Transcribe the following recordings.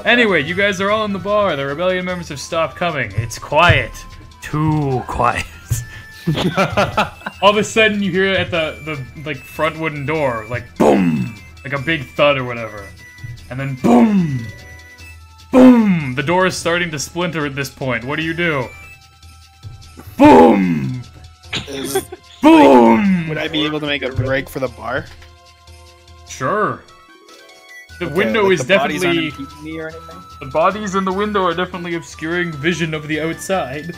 Anyway, you guys are all in the bar. The rebellion members have stopped coming. It's quiet. Too quiet. All of a sudden, you hear at the like front wooden door, like boom, like a big thud or whatever, and then boom, boom. The door is starting to splinter at this point. What do you do? Boom, boom. Would I be able to make a break for the bar? Sure. The Okay, window like is the bodies definitely. aren't impeding me or anything? The bodies in the window are definitely obscuring vision of the outside.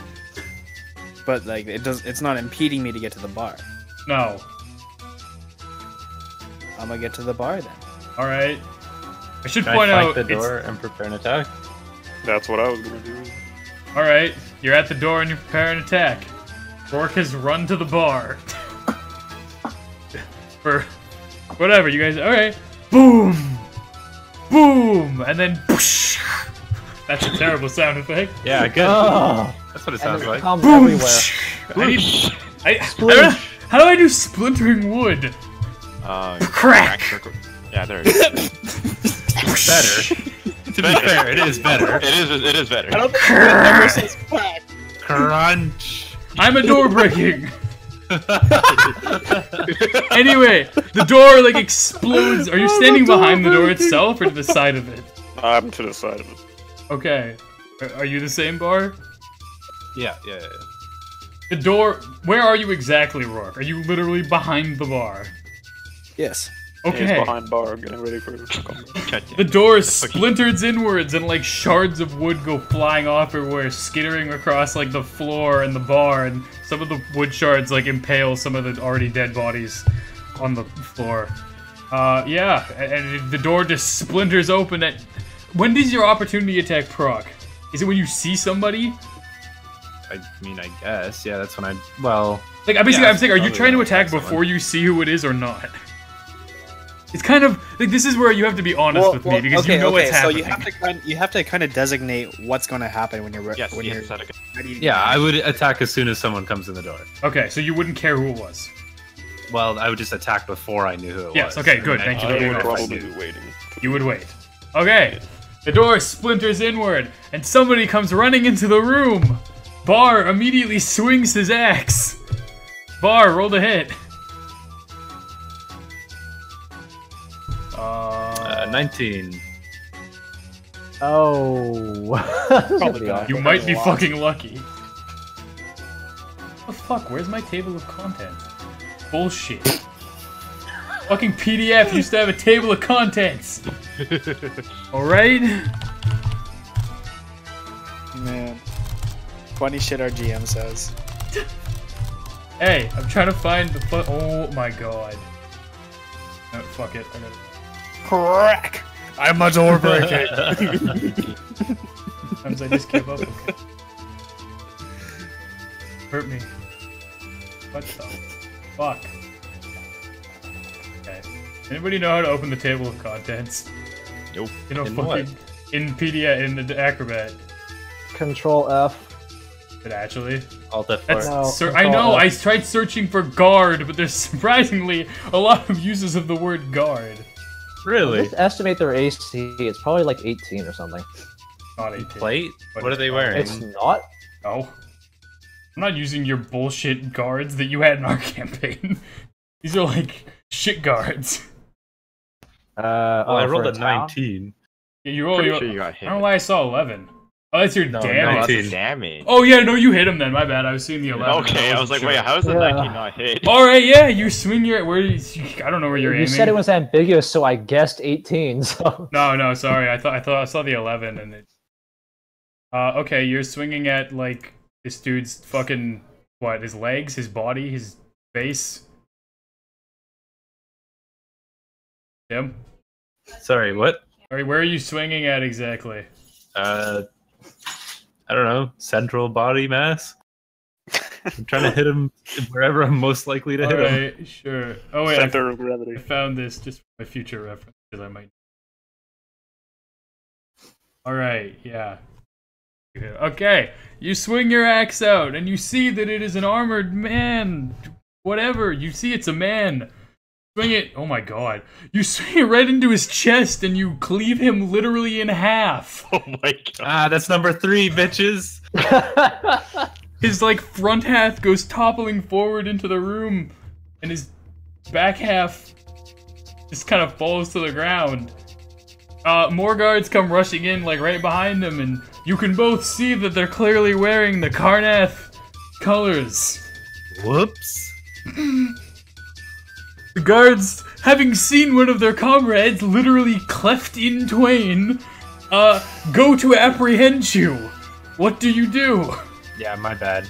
But like it's not impeding me to get to the bar. No. I'm gonna get to the bar then. All right. I should Can point I out. flank the door and prepare an attack? That's what I was gonna do. All right. You're at the door and you prepare an attack. Rourke has run to the bar. For whatever you guys. All right. Boom. Boom, and then whoosh. That's a terrible sound effect. Yeah, good. Oh, That's what it sounds like. comes Boom. everywhere. How do I do splintering wood? Crack. Yeah, there it is. Better. To be fair, it is better. It is better. I don't think it ever says crack. Crunch. I'm a door breaking. Anyway, the door like explodes. Are you standing behind the door itself or to the side of it? I'm to the side of it. Okay. Are you the same bar? Yeah. The door. Where are you exactly, Rourke? Are you literally behind the bar? Yes. Okay. He's behind bar, getting ready for combat. The door splinters inwards and like shards of wood go flying off everywhere, skittering across like the floor and the bar, and some of the wood shards like impale some of the already dead bodies on the floor. Yeah, and the door just splinters open. When does your opportunity attack proc? Is it when you see somebody? I mean, I guess. Yeah, that's when I. Well. Like, I'm saying, are you probably trying to when I attack attack before you see who it is or not? It's kind of like this is where you have to be honest with me because you know what's happening. So you have to kind of designate what's going to happen when you're Yes, when yes, you're that's okay. ready. Yeah, I would attack as soon as someone comes in the door. Okay, so you wouldn't care who it was. Well, I would just attack before I knew who it was. Yes, okay, good, thank you. I Very would nice. probably be waiting. You would wait. Okay, the door splinters inward, and somebody comes running into the room. Bar immediately swings his axe. Bar, roll to hit. 19. Oh. Probably not. You might be fucking lucky. What the fuck? Where's my table of contents? Bullshit. Fucking PDF used to have a table of contents. Alright? Man. Funny shit our GM says. Hey, I'm trying to find the oh my god. No, fuck it. I gotta... Crack! I'm a door breaking. Sometimes I just give up. Hurt me. What the fuck? Okay. Anybody know how to open the table of contents? Nope. You know, In fucking what? in PDF in the Acrobat. Control F. But actually, Alt F4. that's No, I know. Control I F. tried searching for guard, but there's surprisingly a lot of uses of the word guard. Really? Just estimate their AC. It's probably like 18 or something. Not 18. Plate? But What are they it's wearing? It's not. No. I'm not using your bullshit guards that you had in our campaign. These are like shit guards. Well, I for rolled a a town? 19. Yeah, you roll. Pretty sure you got hit. I don't know why I saw 11. Oh, that's your No, damage. 19. Damage. Oh yeah, no, you hit him then. My bad. I was seeing the 11. Okay, I was like, wait, how is the Yeah. 19 not hit? All right, yeah, you swing your I don't know where you're You aiming. said it was ambiguous, so I guessed 18. So No, sorry. I thought I saw the 11 and it. Okay, you're swinging at like this dude's fucking what? His legs, his body, his face. Tim, Sorry, what? all right, where are you swinging at exactly? I don't know. Central body mass? I'm trying to hit him wherever I'm most likely to All hit him. right, sure. Oh wait, Center of I gravity. found this just for my future reference because I might. All right, yeah. Okay, you swing your axe out and you see that it is an armored man. Whatever, you see it's a man. Swing it. Oh my god. You swing it right into his chest and you cleave him literally in half. Oh my god. Ah, that's number 3, bitches. His like front half goes toppling forward into the room and his back half just kind of falls to the ground. More guards come rushing in like right behind him, and you can both see that they're clearly wearing the Karnath colors. Whoops. The guards, having seen one of their comrades literally cleft in twain, go to apprehend you. What do you do? Yeah, my bad.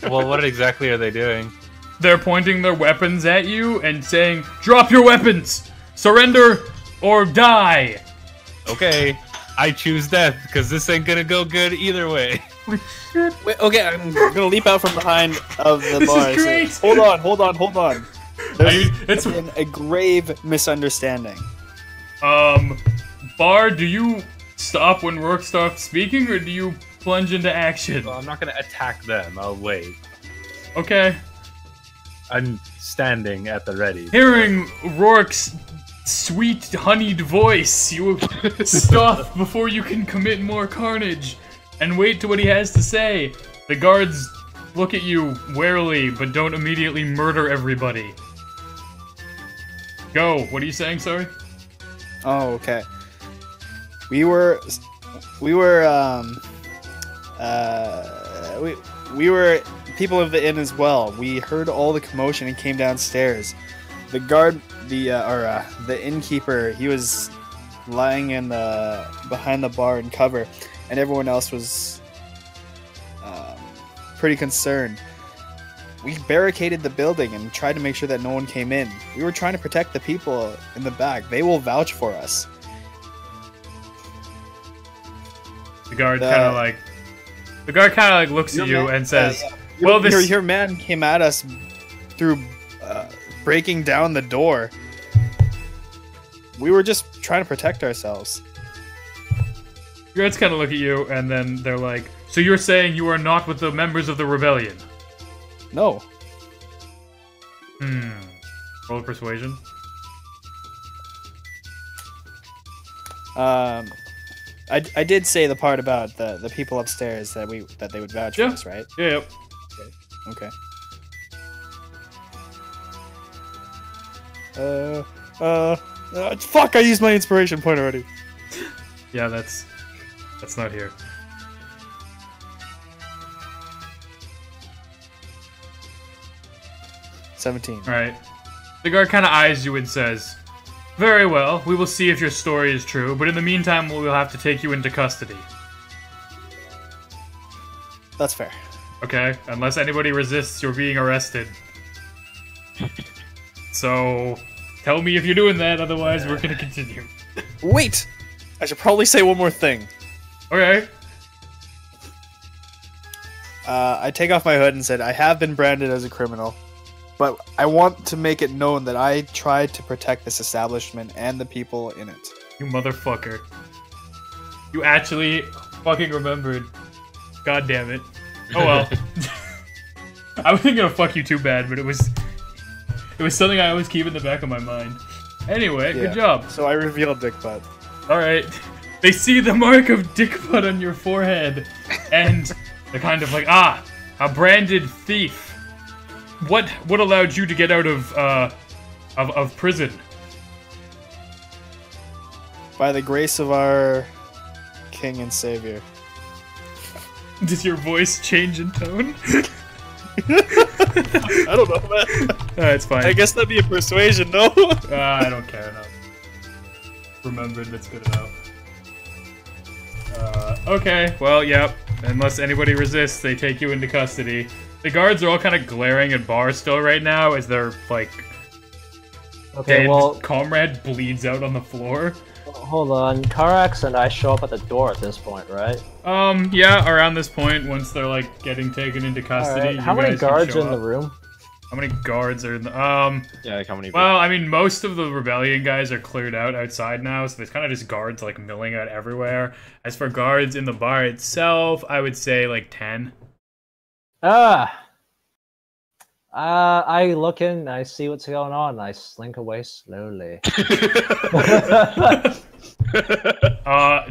Well, what exactly are they doing? They're pointing their weapons at you and saying, "Drop your weapons! Surrender or die!" Okay, I choose death, because this ain't gonna go good either way. Wait, okay, I'm gonna leap out from behind of the This bar. is great! Hold on. It's Been a grave misunderstanding. Bar, do you stop when Rourke stops speaking, or do you plunge into action? Well, I'm not gonna attack them, I'll wait. Okay. I'm standing at the ready. Hearing Rourke's sweet, honeyed voice, you stop before you can commit more carnage, and wait to what he has to say. The guards look at you warily, but don't immediately murder everybody. Go. What are you saying, sorry? Oh, okay. We were people of the inn as well. We heard all the commotion and came downstairs. The guard, the innkeeper, he was lying in behind the bar in cover, and everyone else was pretty concerned. We barricaded the building and tried to make sure that no one came in. We were trying to protect the people in the back. They will vouch for us. The guard kind of like looks at you and says, "Well, your man came at us through breaking down the door. We were just trying to protect ourselves." The guards kind of look at you, and then they're like, "So you're saying you are not with the members of the rebellion?" No. Roll a persuasion. I did say the part about the people upstairs that they would vouch for us, right? Yeah. Okay. Fuck! I used my inspiration point already. Yeah, that's not here. $17. Alright. The guard kind of eyes you and says, "Very well, we will see if your story is true, but in the meantime we will have to take you into custody." That's fair. Okay? Unless anybody resists, you're being arrested. So, tell me if you're doing that, otherwise we're gonna continue. Wait! I should probably say one more thing. Okay. I take off my hood and said, I have been branded as a criminal, but I want to make it known that I tried to protect this establishment and the people in it. You motherfucker. You actually fucking remembered. God damn it. Oh well. I wasn't gonna fuck you too bad, but it was something I always keep in the back of my mind. Anyway, Yeah. good job. So I revealed Dick Butt. Alright. They see the mark of dick butt on your forehead, and they're kind of like, "Ah, a branded thief. What allowed you to get out of prison?" By the grace of our King and Savior. Does your voice change in tone? I don't know, man. It's fine. I guess that'd be a persuasion, no? I don't care enough. Remembered, that's good enough. Okay, well, yep. Unless anybody resists, they take you into custody. The guards are all kind of glaring at Bar still right now as their, like, Okay, dead well, comrade bleeds out on the floor. hold on. Karax and I show up at the door at this point, right? Yeah, around this point, once they're, like, getting taken into custody, Alright, how you many guys can guards show are in the up. room? How many guards are in the, Yeah, like how many? well, I mean, most of the rebellion guys are cleared out outside now, so there's kind of just guards, like, milling out everywhere. As for guards in the bar itself, I would say, like, 10. Ah! I look in, I see what's going on, and I slink away slowly.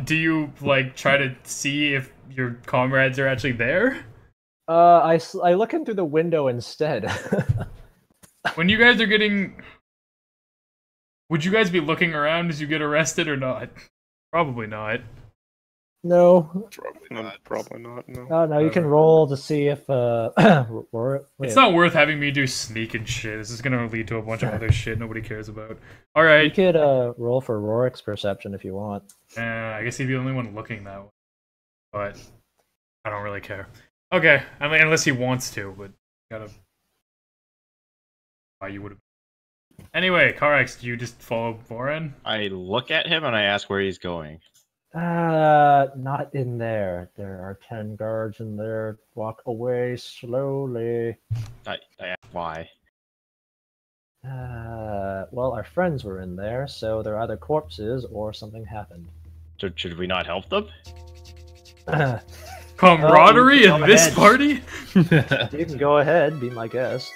Do you like try to see if your comrades are actually there? I look in through the window instead. When you guys are getting, would you guys be looking around as you get arrested or not? Probably not. No. Probably not. No. Oh no, you can roll to see if It's not worth having me do sneak and shit. This is gonna lead to a bunch of other shit nobody cares about. All You right. could roll for Rorik's perception if you want. I guess he'd be the only one looking that way. But I don't really care. Okay. I mean, unless he wants to, but gotta. Why you would have. Anyway, Karax, do you just follow Voran? I look at him and I ask where he's going. Not in there. There are 10 guards in there. Walk away slowly. I ask why. Well, our friends were in there, so they're either corpses or something happened. Should we not help them? Camaraderie Oh, in go this ahead. party? You can go ahead, be my guest.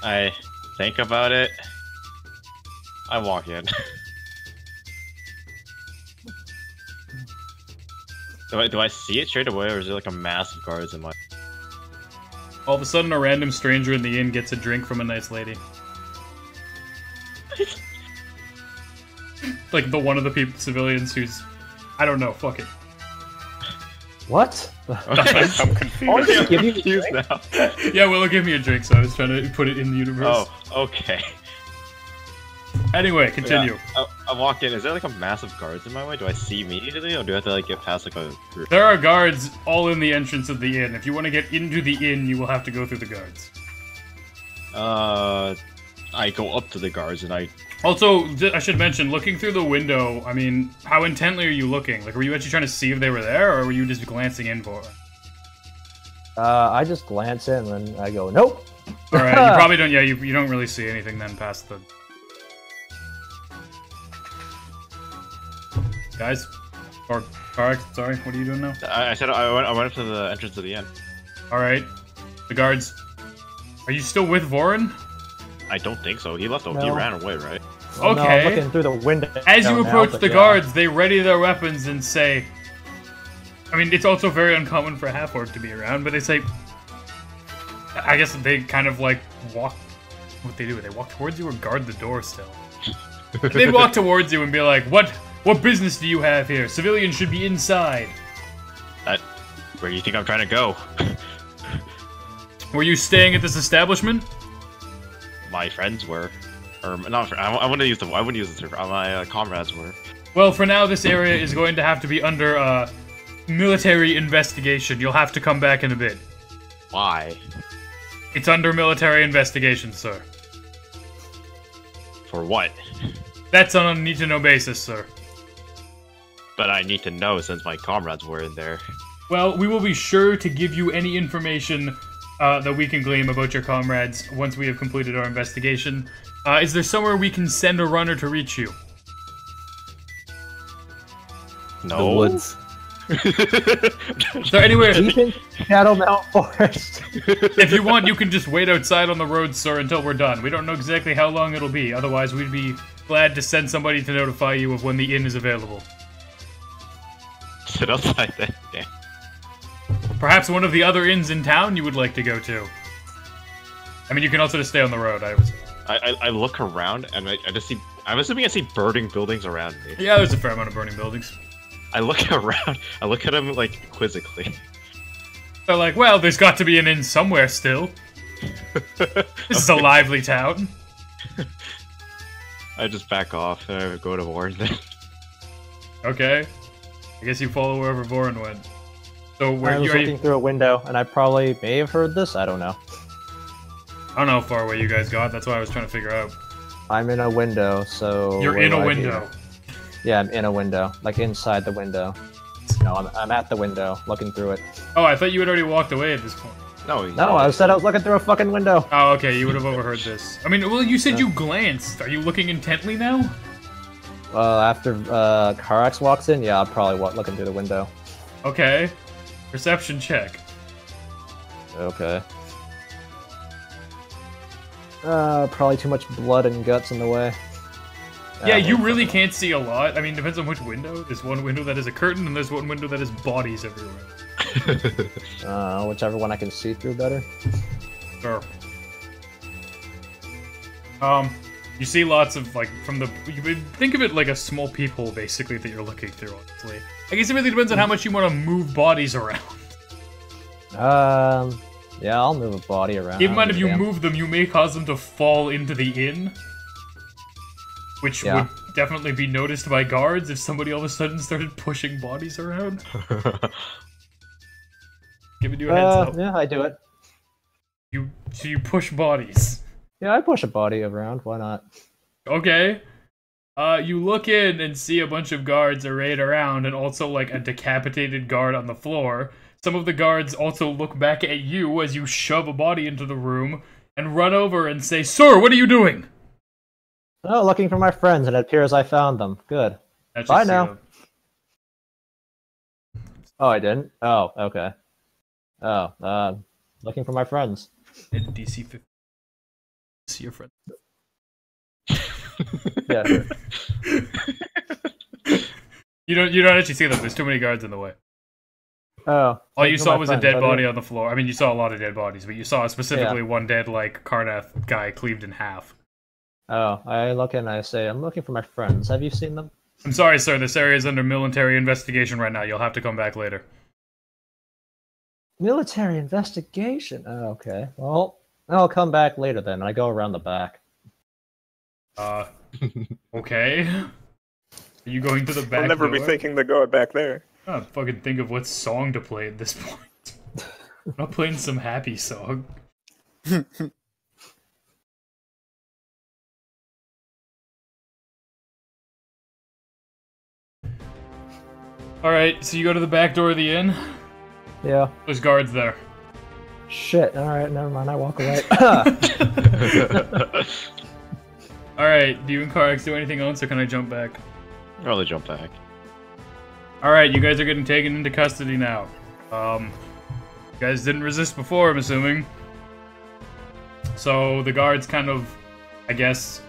I think about it. I walk in. Do I see it straight away, or is there like a mass of guards in my... All of a sudden, a random stranger in the inn gets a drink from a nice lady. Like the one of the people, civilians who's, I don't know, fuck it. What? I'm confused. Give you confused now. Yeah, Willow gave me a drink, so I was trying to put it in the universe. Oh, okay. Anyway, continue. Yeah, I walk in. Is there like a massive guards in my way? Do I see immediately, or do I have to like get past like a group? There are guards all in the entrance of the inn. If you want to get into the inn, you will have to go through the guards. I go up to the guards and I... Also, I should mention, looking through the window, I mean, how intently are you looking? Like, were you actually trying to see if they were there, or were you just glancing in for it? I just glance in and I go, nope. Alright, you probably don't, yeah, you don't really see anything then past the... Guys? Or, Tarek, sorry, what are you doing now? I said I went up to the entrance of the inn. Alright, the guards. Are you still with Voran? I don't think so. He left. He No. ran away, right? Well, no, Okay. I'm looking through the window. As you now, approach but the yeah. guards, they ready their weapons and say... I mean, it's also very uncommon for a half-orc to be around, but they say... I guess they kind of, like, walk... What they do, they walk towards you or guard the door still? They'd walk towards you and be like, What business do you have here? Civilians should be inside. Where do you think I'm trying to go? Were you staying at this establishment? My friends were, or not. I wouldn't use the. I wouldn't use the term. My comrades were. Well, for now, this area is going to have to be under, military investigation. You'll have to come back in a bit. Why? It's under military investigation, sir. For what? That's on a need-to-know basis, sir. But I need to know since my comrades were in there. Well, we will be sure to give you any information that we can glean about your comrades once we have completed our investigation. Is there somewhere we can send a runner to reach you? No. The woods. Is there anywhere... Deep in Shadow Mount Forest. If you want, you can just wait outside on the road, sir, until we're done. We don't know exactly how long it'll be. Otherwise, we'd be glad to send somebody to notify you of when the inn is available. Sit outside then. Yeah. Perhaps one of the other inns in town you would like to go to. I mean, you can also just stay on the road. I look around and I just see. I'm assuming I see burning buildings around me. Yeah, there's a fair amount of burning buildings. I look around. I look at them like quizzically. They're like, well, there's got to be an inn somewhere still. This is a lively town. I just back off and I go to Warren then. Okay. I guess you follow wherever Voran went. So where I was are looking you? through a window, and I probably may have heard this. I don't know. I don't know how far away you guys got. That's why I was trying to figure out. I'm in a window, so You're what in do a I do? window. Yeah, I'm in a window, like inside the window. No, I'm at the window, looking through it. Oh, I thought you had already walked away at this point. No. No, I said I was looking through a fucking window. Oh, okay, you would have overheard this. I mean, well, you said you glanced. Are you looking intently now? After Karax walks in, yeah, I'll probably looking through the window. Okay. Perception check. Okay. Probably too much blood and guts in the way. Yeah, you really can't see a lot. I mean, depends on which window. There's one window that is a curtain, and there's one window that is bodies everywhere. Whichever one I can see through better. Sure. You see lots of, like, from the... You would think of it like a small peephole, basically, that you're looking through, honestly. I guess it really depends on how much you want to move bodies around. Yeah, I'll move a body around. Keep in mind, if you move them, you may cause them to fall into the inn. Which would definitely be noticed by guards if somebody all of a sudden started pushing bodies around. Giving you a heads up. Yeah, I do it. So you push bodies. Yeah, I push a body around. Why not? Okay. You look in and see a bunch of guards arrayed around, and also like a decapitated guard on the floor. Some of the guards also look back at you as you shove a body into the room and run over and say, "Sir, what are you doing?" Oh, looking for my friends, and it appears I found them. Good. Bye now. Oh, I didn't? Oh, okay. Oh, looking for my friends. DC 50. See your friend. Yeah, sure. You don't actually see them. There's too many guards in the way. Oh. All you saw was a dead body on the floor. I mean, you saw a lot of dead bodies, but you saw specifically one dead, like, Karnath guy cleaved in half. Oh, I look and I say, I'm looking for my friends. Have you seen them? I'm sorry, sir. This area is under military investigation right now. You'll have to come back later. Military investigation? Oh, okay. Well, I'll come back later then. I go around the back. Okay. Are you going to the back I'll never door? be thinking to go back there. I don't fucking think of what song to play at this point. I'm not playing some happy song. Alright, so you go to the back door of the inn? Yeah. There's guards there. Shit, alright, never mind, I walk away. Alright, do you and Karx do anything else, or can I jump back? I'd rather jump back. Alright, you guys are getting taken into custody now. You guys didn't resist before, I'm assuming. So, the guards kind of, I guess...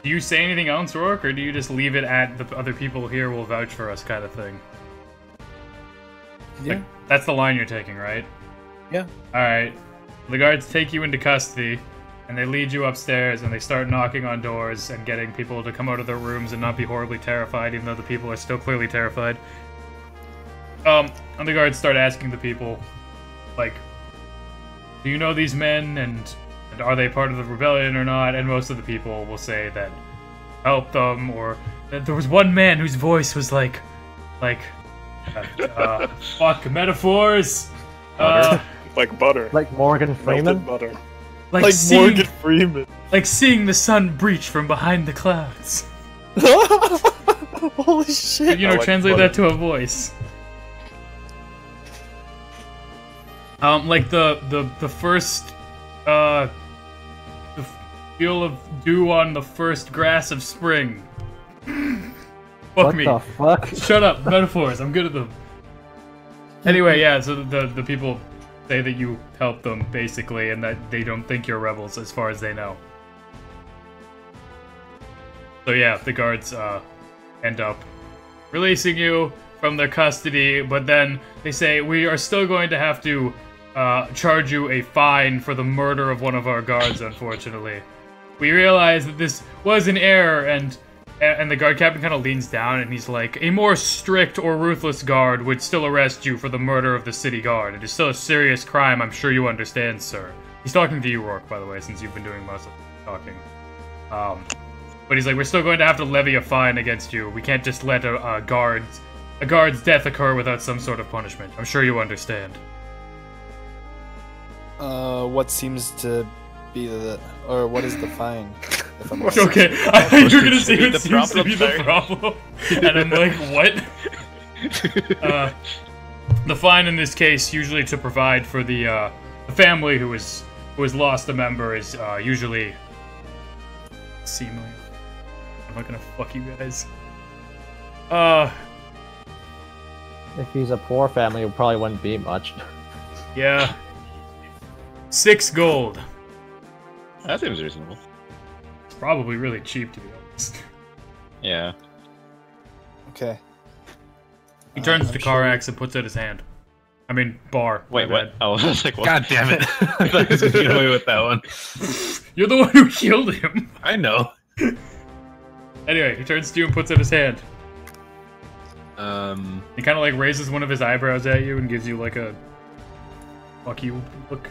Do you say anything else, Rourke, or do you just leave it at the other people here will vouch for us kind of thing? Yeah. Like, that's the line you're taking, right? Yeah. Alright. The guards take you into custody, and they lead you upstairs, and they start knocking on doors and getting people to come out of their rooms and not be horribly terrified, even though the people are still clearly terrified. And the guards start asking the people, like, do you know these men, and are they part of the rebellion or not? And most of the people will say that help them, or that there was one man whose voice was like, fuck, metaphors! Like butter. Like Morgan Freeman? Melted butter. Like seeing, Morgan Freeman. like seeing the sun breach from behind the clouds. Holy shit. You know, like translate butter. that to a voice. Like the first, the feel of dew on the first grass of spring. Fuck What me. the fuck? Shut up, metaphors. I'm good at them. Anyway, yeah. So the people say that you helped them basically, and that they don't think you're rebels, as far as they know. So yeah, the guards end up releasing you from their custody, but then they say, we are still going to have to charge you a fine for the murder of one of our guards, unfortunately. We realize that this was an error, and the guard captain kind of leans down and he's like, a more strict or ruthless guard would still arrest you for the murder of the city guard. It is still a serious crime, I'm sure you understand, sir. He's talking to you, Rourke, by the way, since you've been doing most of the talking. But he's like, we're still going to have to levy a fine against you. We can't just let a guard's death occur without some sort of punishment. I'm sure you understand. What seems to be what is the fine? If I'm Okay, I thought you were gonna say be what the seems to problem, be the sir. problem. And I'm like, what? The fine in this case, usually to provide for the family who has lost a member, is usually... seemingly... I'm not gonna fuck you guys. If he's a poor family, it probably wouldn't be much. Yeah. 6 gold. That seems reasonable. It's probably really cheap, to be honest. Yeah. Okay. He turns I'm to sure- Karax and puts out his hand. I mean, bar. Wait, my what? bad. Oh, I was like, what? God damn it! I thought he was gonna get away with that one. You're the one who killed him. I know. Anyway, he turns to you and puts out his hand. He kind of like raises one of his eyebrows at you and gives you like a fuck you look.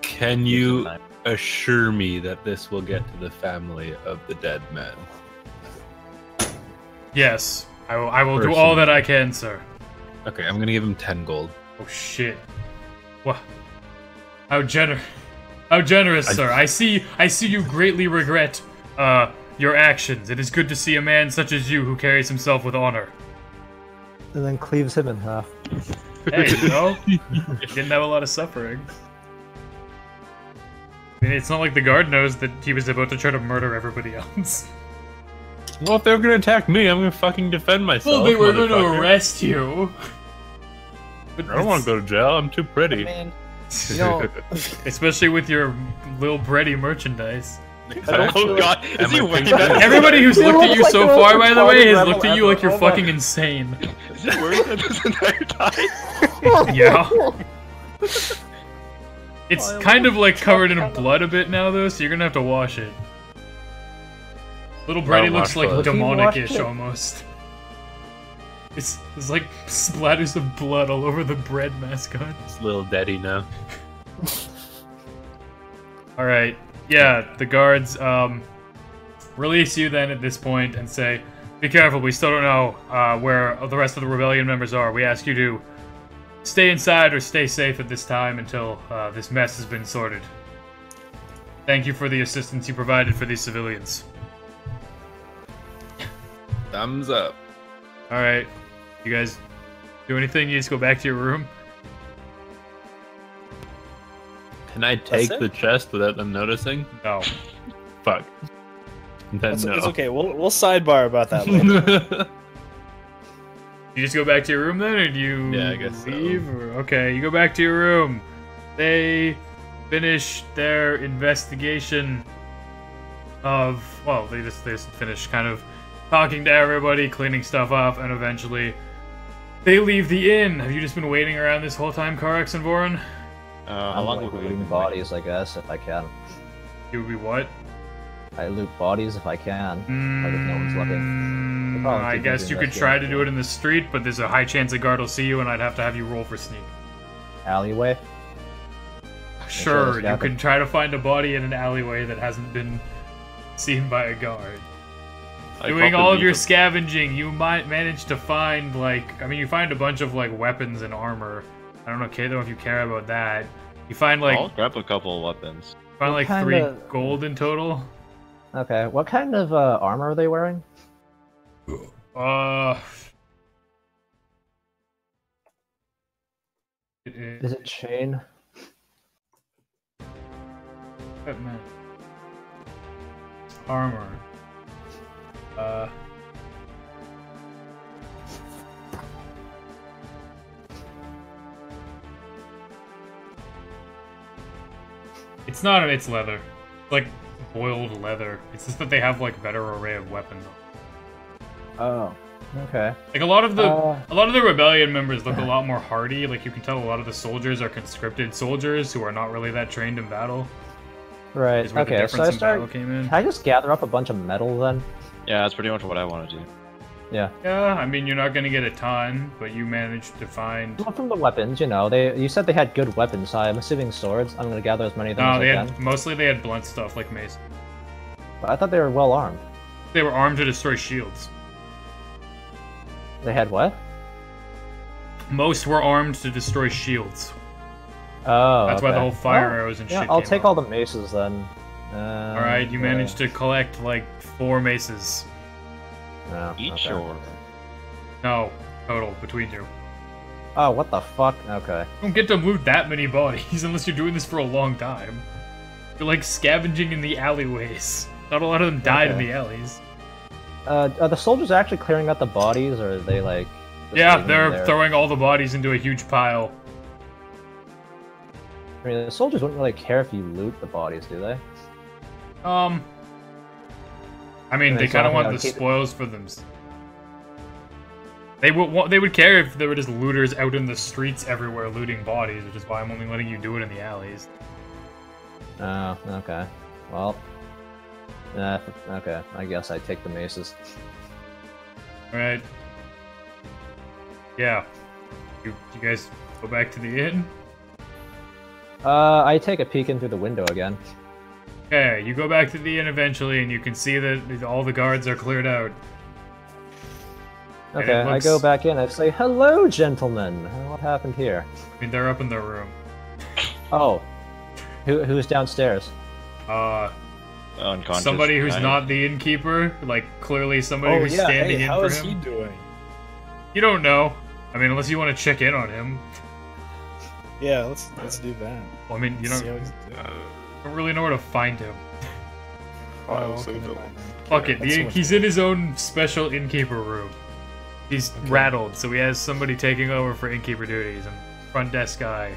Can you assure me that this will get to the family of the dead men? Yes, I will do all that I can, sir. Okay, I'm gonna give him 10 gold. Oh shit! What? How generous, sir. I see you greatly regret your actions. It is good to see a man such as you who carries himself with honor. And then cleaves him in half. Hey, you know, didn't have a lot of suffering. I mean, it's not like the guard knows that he was about to try to murder everybody else. Well, if they're gonna attack me, I'm gonna fucking defend myself. Well, they were going to motherfucker. arrest you. But I don't want to go to jail. I'm too pretty. Man, you know, especially with your Lil Breddy merchandise. Oh god, is he wearing that? Everybody who's They looked at look you like so the far, most by the way, has retarded looked at you rebel like you're ever. Oh fucking insane. Is he wearing that this entire time? Yeah. It's kind of like covered in blood a bit now, though, so you're gonna have to wash it. Little Brady I'll looks wash like blood. demonic-ish He washed it. almost. It's like splatters of blood all over the bread mascot. It's little daddy now. Alright, yeah, the guards, release you then at this point and say, be careful, we still don't know where the rest of the rebellion members are. We ask you to stay inside or stay safe at this time until this mess has been sorted. Thank you for the assistance you provided for these civilians. Thumbs up. Alright, you guys do anything? You just go back to your room? Can I take it? the chest without them noticing? No. Fuck. Then it's, no. it's okay. We'll sidebar about that later. You just go back to your room then, or do you Yeah, I guess so. leave? Or, okay, you go back to your room. They finish their investigation of, well, they just finish kind of talking to everybody, cleaning stuff up, and eventually they leave the inn. Have you just been waiting around this whole time, Karax and Voron? How I'm long like have we looting bodies, I guess, if I can. You would be what? I loot bodies if I can. Like if no one's looking. They're probably I keeping guess the you could try to do it in the street, but there's a high chance a guard will see you, and I'd have to have you roll for sneak. Alleyway. Sure, you scavenge. can try to find a body in an alleyway that hasn't been seen by a guard. Doing all of your scavenging, you might manage to find, like, I mean, you find a bunch of, like, weapons and armor. I don't know, Kato, if you care about that. You find, like, I'll grab a couple of weapons. find, like, What 3 kinda- gold in total. Okay, what kind of armor are they wearing? It is... Is it chain? Equipment. Armor. It's not, it's leather. It's like boiled leather. It's just that they have like better array of weapons. Oh, okay. Like a lot of the rebellion members look a lot more hardy. Like you can tell a lot of the soldiers are conscripted soldiers who are not really that trained in battle. Right, Is where the okay, so difference I in battle start... came in. Can I just gather up a bunch of metal then? Yeah, that's pretty much what I want to do. Yeah. Yeah, I mean you're not gonna get a ton, but you managed to find. Well, from the weapons, you know, you said they had good weapons, so I'm assuming swords. I'm gonna gather as many of them No, as they I can. had mostly they had blunt stuff like mace. But I thought they were well armed. They were armed to destroy shields. They had what? Most were armed to destroy shields. Oh, That's why the okay. whole fire Well, arrows and yeah, shit. I'll came take up. all the maces then. All right, you managed to collect like 4 maces. Each okay. or No, total between you. Oh, what the fuck? Okay. You don't get to loot that many bodies unless you're doing this for a long time. You're like scavenging in the alleyways. Not a lot of them died in Okay. the alleys. Are the soldiers actually clearing out the bodies, or are they like? just Yeah, leaving them they're there? throwing all the bodies into a huge pile. I mean, the soldiers wouldn't really care if you loot the bodies, do they? I mean, they it's kind of not want gonna the keep- spoils for them. They would care if there were just looters out in the streets everywhere looting bodies, which is why I'm only letting you do it in the alleys. Oh, okay. Well, okay. I guess I take the maces. Alright. Yeah. You guys go back to the inn? I take a peek in through the window again. Okay, you go back to the inn eventually, and you can see that all the guards are cleared out. And Okay, it I looks- go back in. I say, "Hello, gentlemen. What happened here?" I mean, they're up in their room. Oh, who's downstairs? Unconscious. Somebody who's guy. not the innkeeper, like clearly somebody Oh who's yeah, standing hey, in how for is him. he doing? You don't know. I mean, unless you want to check in on him. Yeah, let's do that. Well, I mean, you See how don't he's doing. really know where to find him. Oh, okay, so never the- mind then. Fuck it, That's so much he's in his own special innkeeper room. He's rattled, so he has somebody taking over for innkeeper duties and front desk guy.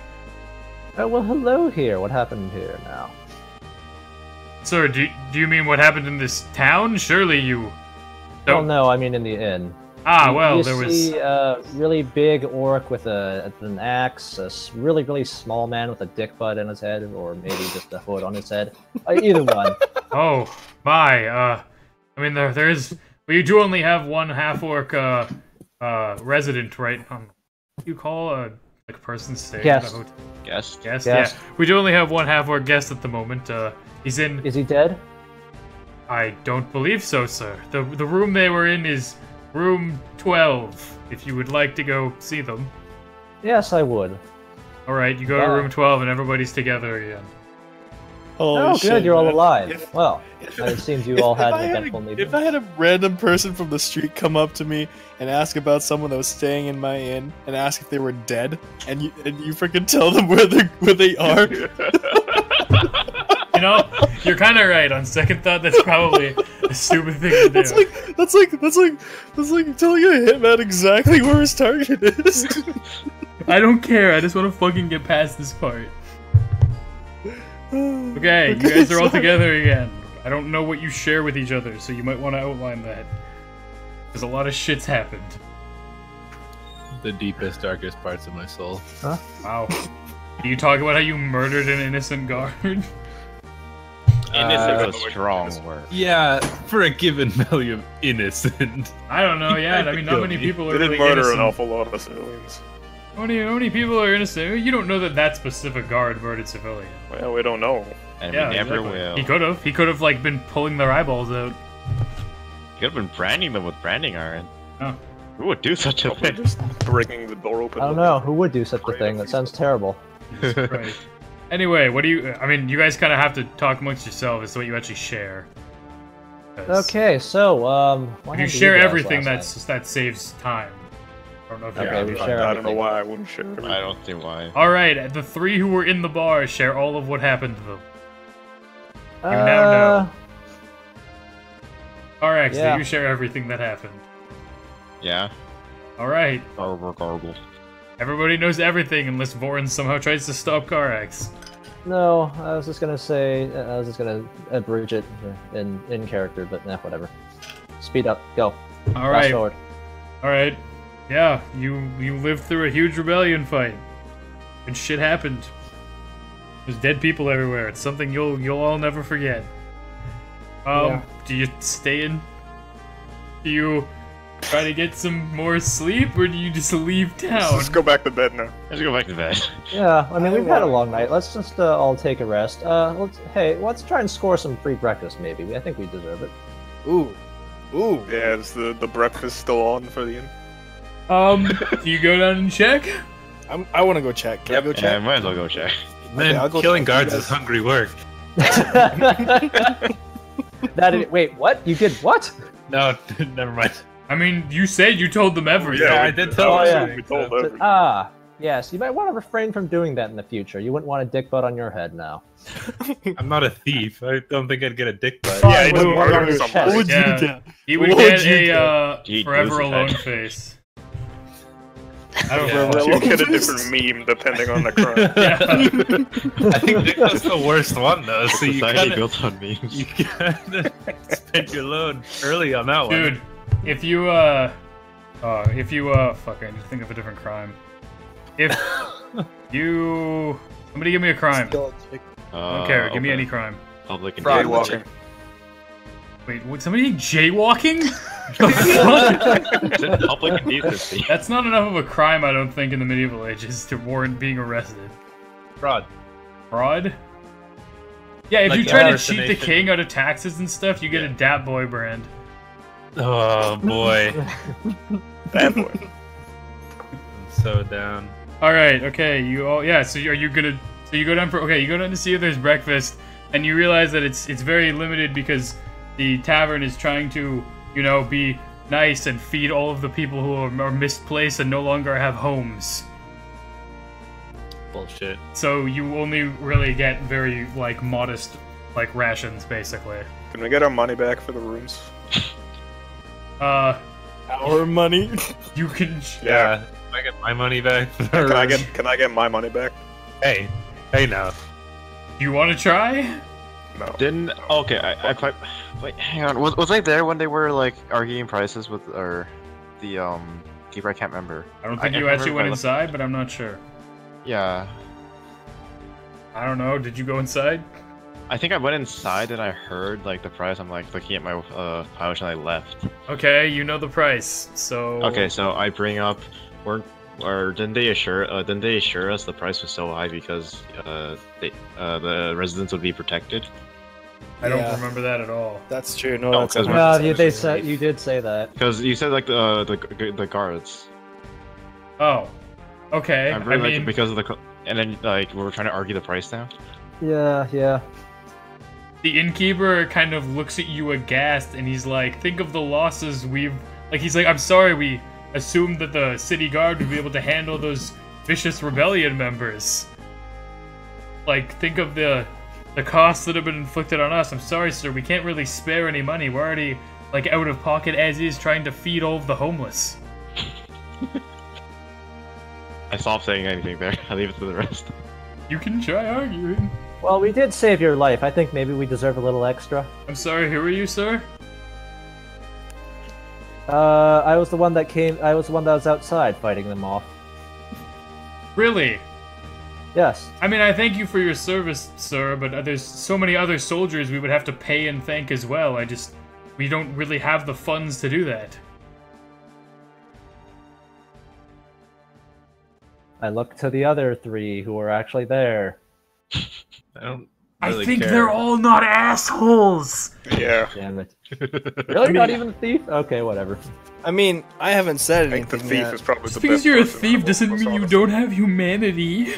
Oh, well, hello here. What happened here now? Sir, do you mean what happened in this town? Surely you Well, don't. no, I mean in the inn. Ah, well, you there was. see a really big orc with an axe, a really small man with a dick butt in his head, or maybe just a hood on his head. Either one. Oh my. I mean, there is. Well, you do only have one half orc resident, right? What do you call a person staying Guest. in the hotel? Guest. Guest. Guest. Yeah, we do only have one half orc guest at the moment. He's in. Is he dead? I don't believe so, sir. The room they were in is room 12. If you would like to go see them. Yes, I would. All right, you go to Yeah. room 12, and everybody's together again. Holy Oh, shit, good, you're all man. alive. If- Well, it seems you all if had I an had eventful evening. If I had a random person from the street come up to me and ask about someone that was staying in my inn and ask if they were dead, and you freaking tell them where they are, You know, you're kind of right. On second thought, that's probably a stupid thing to do. that's like telling a hitman exactly where his target is. I don't care. I just want to fucking get past this part. Okay, you guys are all sorry. together again. I don't know what you share with each other, so you might want to outline that. Because a lot of shit's happened. The deepest, darkest parts of my soul. Wow. Do you talk about how you murdered an innocent guard? Innocent is a strong word. Yeah, for a given value of innocent. I don't know. Yeah, I mean, not Kill many me. people They are did really murder innocent. an awful lot of civilians. How many people are innocent? You don't know that specific guard murdered civilian. Well, we don't know. And Yeah, we never exactly. will. He could have. He could have like been pulling their eyeballs out. You could have been branding them with branding iron. Oh. Who would do such a Probably thing? just breaking the door open. I don't know. Who would do such a thing? That sounds terrible. Jesus Christ. Anyway, what do you? I mean, you guys kind of have to talk amongst yourselves as to what you actually share. 'Cause Okay, so what If you happened to share guys everything, last that saves time. I don't know if you Okay, have we to- share I don't know everything. why I wouldn't share. I don't see why. All right, the three who were in the bar share all of what happened to them. night? You now know. RX, Yeah. do you share everything that happened? Yeah. All right, Gargle. everybody knows everything unless Vorin somehow tries to stop Karax. No, I was just gonna say, I was just gonna abridge it in character, but nah, whatever. Speed up, go. All Fast right, forward. all right. Yeah, you lived through a huge rebellion fight, and shit happened. There's dead people everywhere. It's something you'll all never forget. Yeah. Do you stay in? Do you try to get some more sleep, or do you just leave town? Let's go back to bed now. Let's go back to bed. Yeah, I mean, we've had a wanna- long night. Let's just all take a rest. Let's try and score some free breakfast, maybe. I think we deserve it. Ooh. Yeah, is the breakfast still on for the inn? Do you go down and check? I want to go check. Can I go Yeah, check? might as well go check. Man, I'll go killing check. You guards is guys- hungry work. Wait, what? You did what? No, never mind. I mean, you said you told them everything. Yeah, I did tell Oh, her. yeah. We told so- everything. Yes, you might want to refrain from doing that in the future. You wouldn't want a dick butt on your head now. I'm not a thief. I don't think I'd get a dick butt. Fine, Yeah, he doesn't with murder one on your somebody. chest. What would Yeah. you do? He would What get would you a Eat forever Lucifer. alone face. I don't Yeah. know. You get a different meme depending on the crime. Yeah. I think Nick was the worst one though. So you Society gotta, built on memes. you gotta spend your load early on that one. Dude, if you fuck, I need to think of a different crime. If you, somebody give me a crime. I don't care. Give me any crime. Public and Fraud walking. Wait, would somebody jaywalking? The fuck? Public indecency. That's not enough of a crime, I don't think, in the medieval ages to warrant being arrested. Fraud. Fraud? Yeah, if Like you try to cheat the impersonation. king out of taxes and stuff, you get a Dat Boy brand. Oh boy, Bad boy. I'm so down. All right, okay, you all, yeah. So are you gonna? So you go down for you go down to see if there's breakfast, and you realize that it's very limited because the tavern is trying to, you know, be nice and feed all of the people who are misplaced and no longer have homes. Bullshit. So you only really get very like modest like rations basically. Can we get our money back for the rooms? Our money. You can. Yeah. Can I get my money back? Can I get my money back? Hey now. You want to try? No. Didn't okay. I quite wait. Hang on. Was I there when they were like arguing prices with or the keeper? I can't remember. I don't think I you can't actually remember went if I inside, but I'm not sure. Yeah. I don't know. Did you go inside? I think I went inside and I heard like the price. I'm like looking at my pouch and I left. Okay, you know the price. So. Okay, so I bring up didn't they assure us the price was so high because the residents would be protected? I don't Yeah. remember that at all. That's true. No, No, that's because No, you did say that. Because you said like the guards. Oh. Okay. I I really mean, like because of the and then like we were trying to argue the price down. Yeah. the innkeeper kind of looks at you aghast, and he's like, "Think of the losses we've." Like, he's like, "I'm sorry, we assumed that the city guard would be able to handle those vicious rebellion members. Like, think of the costs that have been inflicted on us. I'm sorry, sir, we can't really spare any money. We're already, like, out of pocket as is trying to feed all of the homeless." I stopped saying anything there. I leave it to the rest. You can try arguing. Well, we did save your life. I think maybe we deserve a little extra. I'm sorry, who are you, sir? I was the one that was outside fighting them off. Really? Yes. I mean, I thank you for your service, sir, but there's so many other soldiers we would have to pay and thank as well. We don't really have the funds to do that. I looked to the other three who were actually there. I don't. I really think care. they're all not assholes! Yeah. Damn it. Really? Not even a thief? Okay, whatever. I mean, I haven't said I think the anything thief yet. is probably Just the because best you're a person thief out of doesn't all of us, mean you honestly. don't have humanity.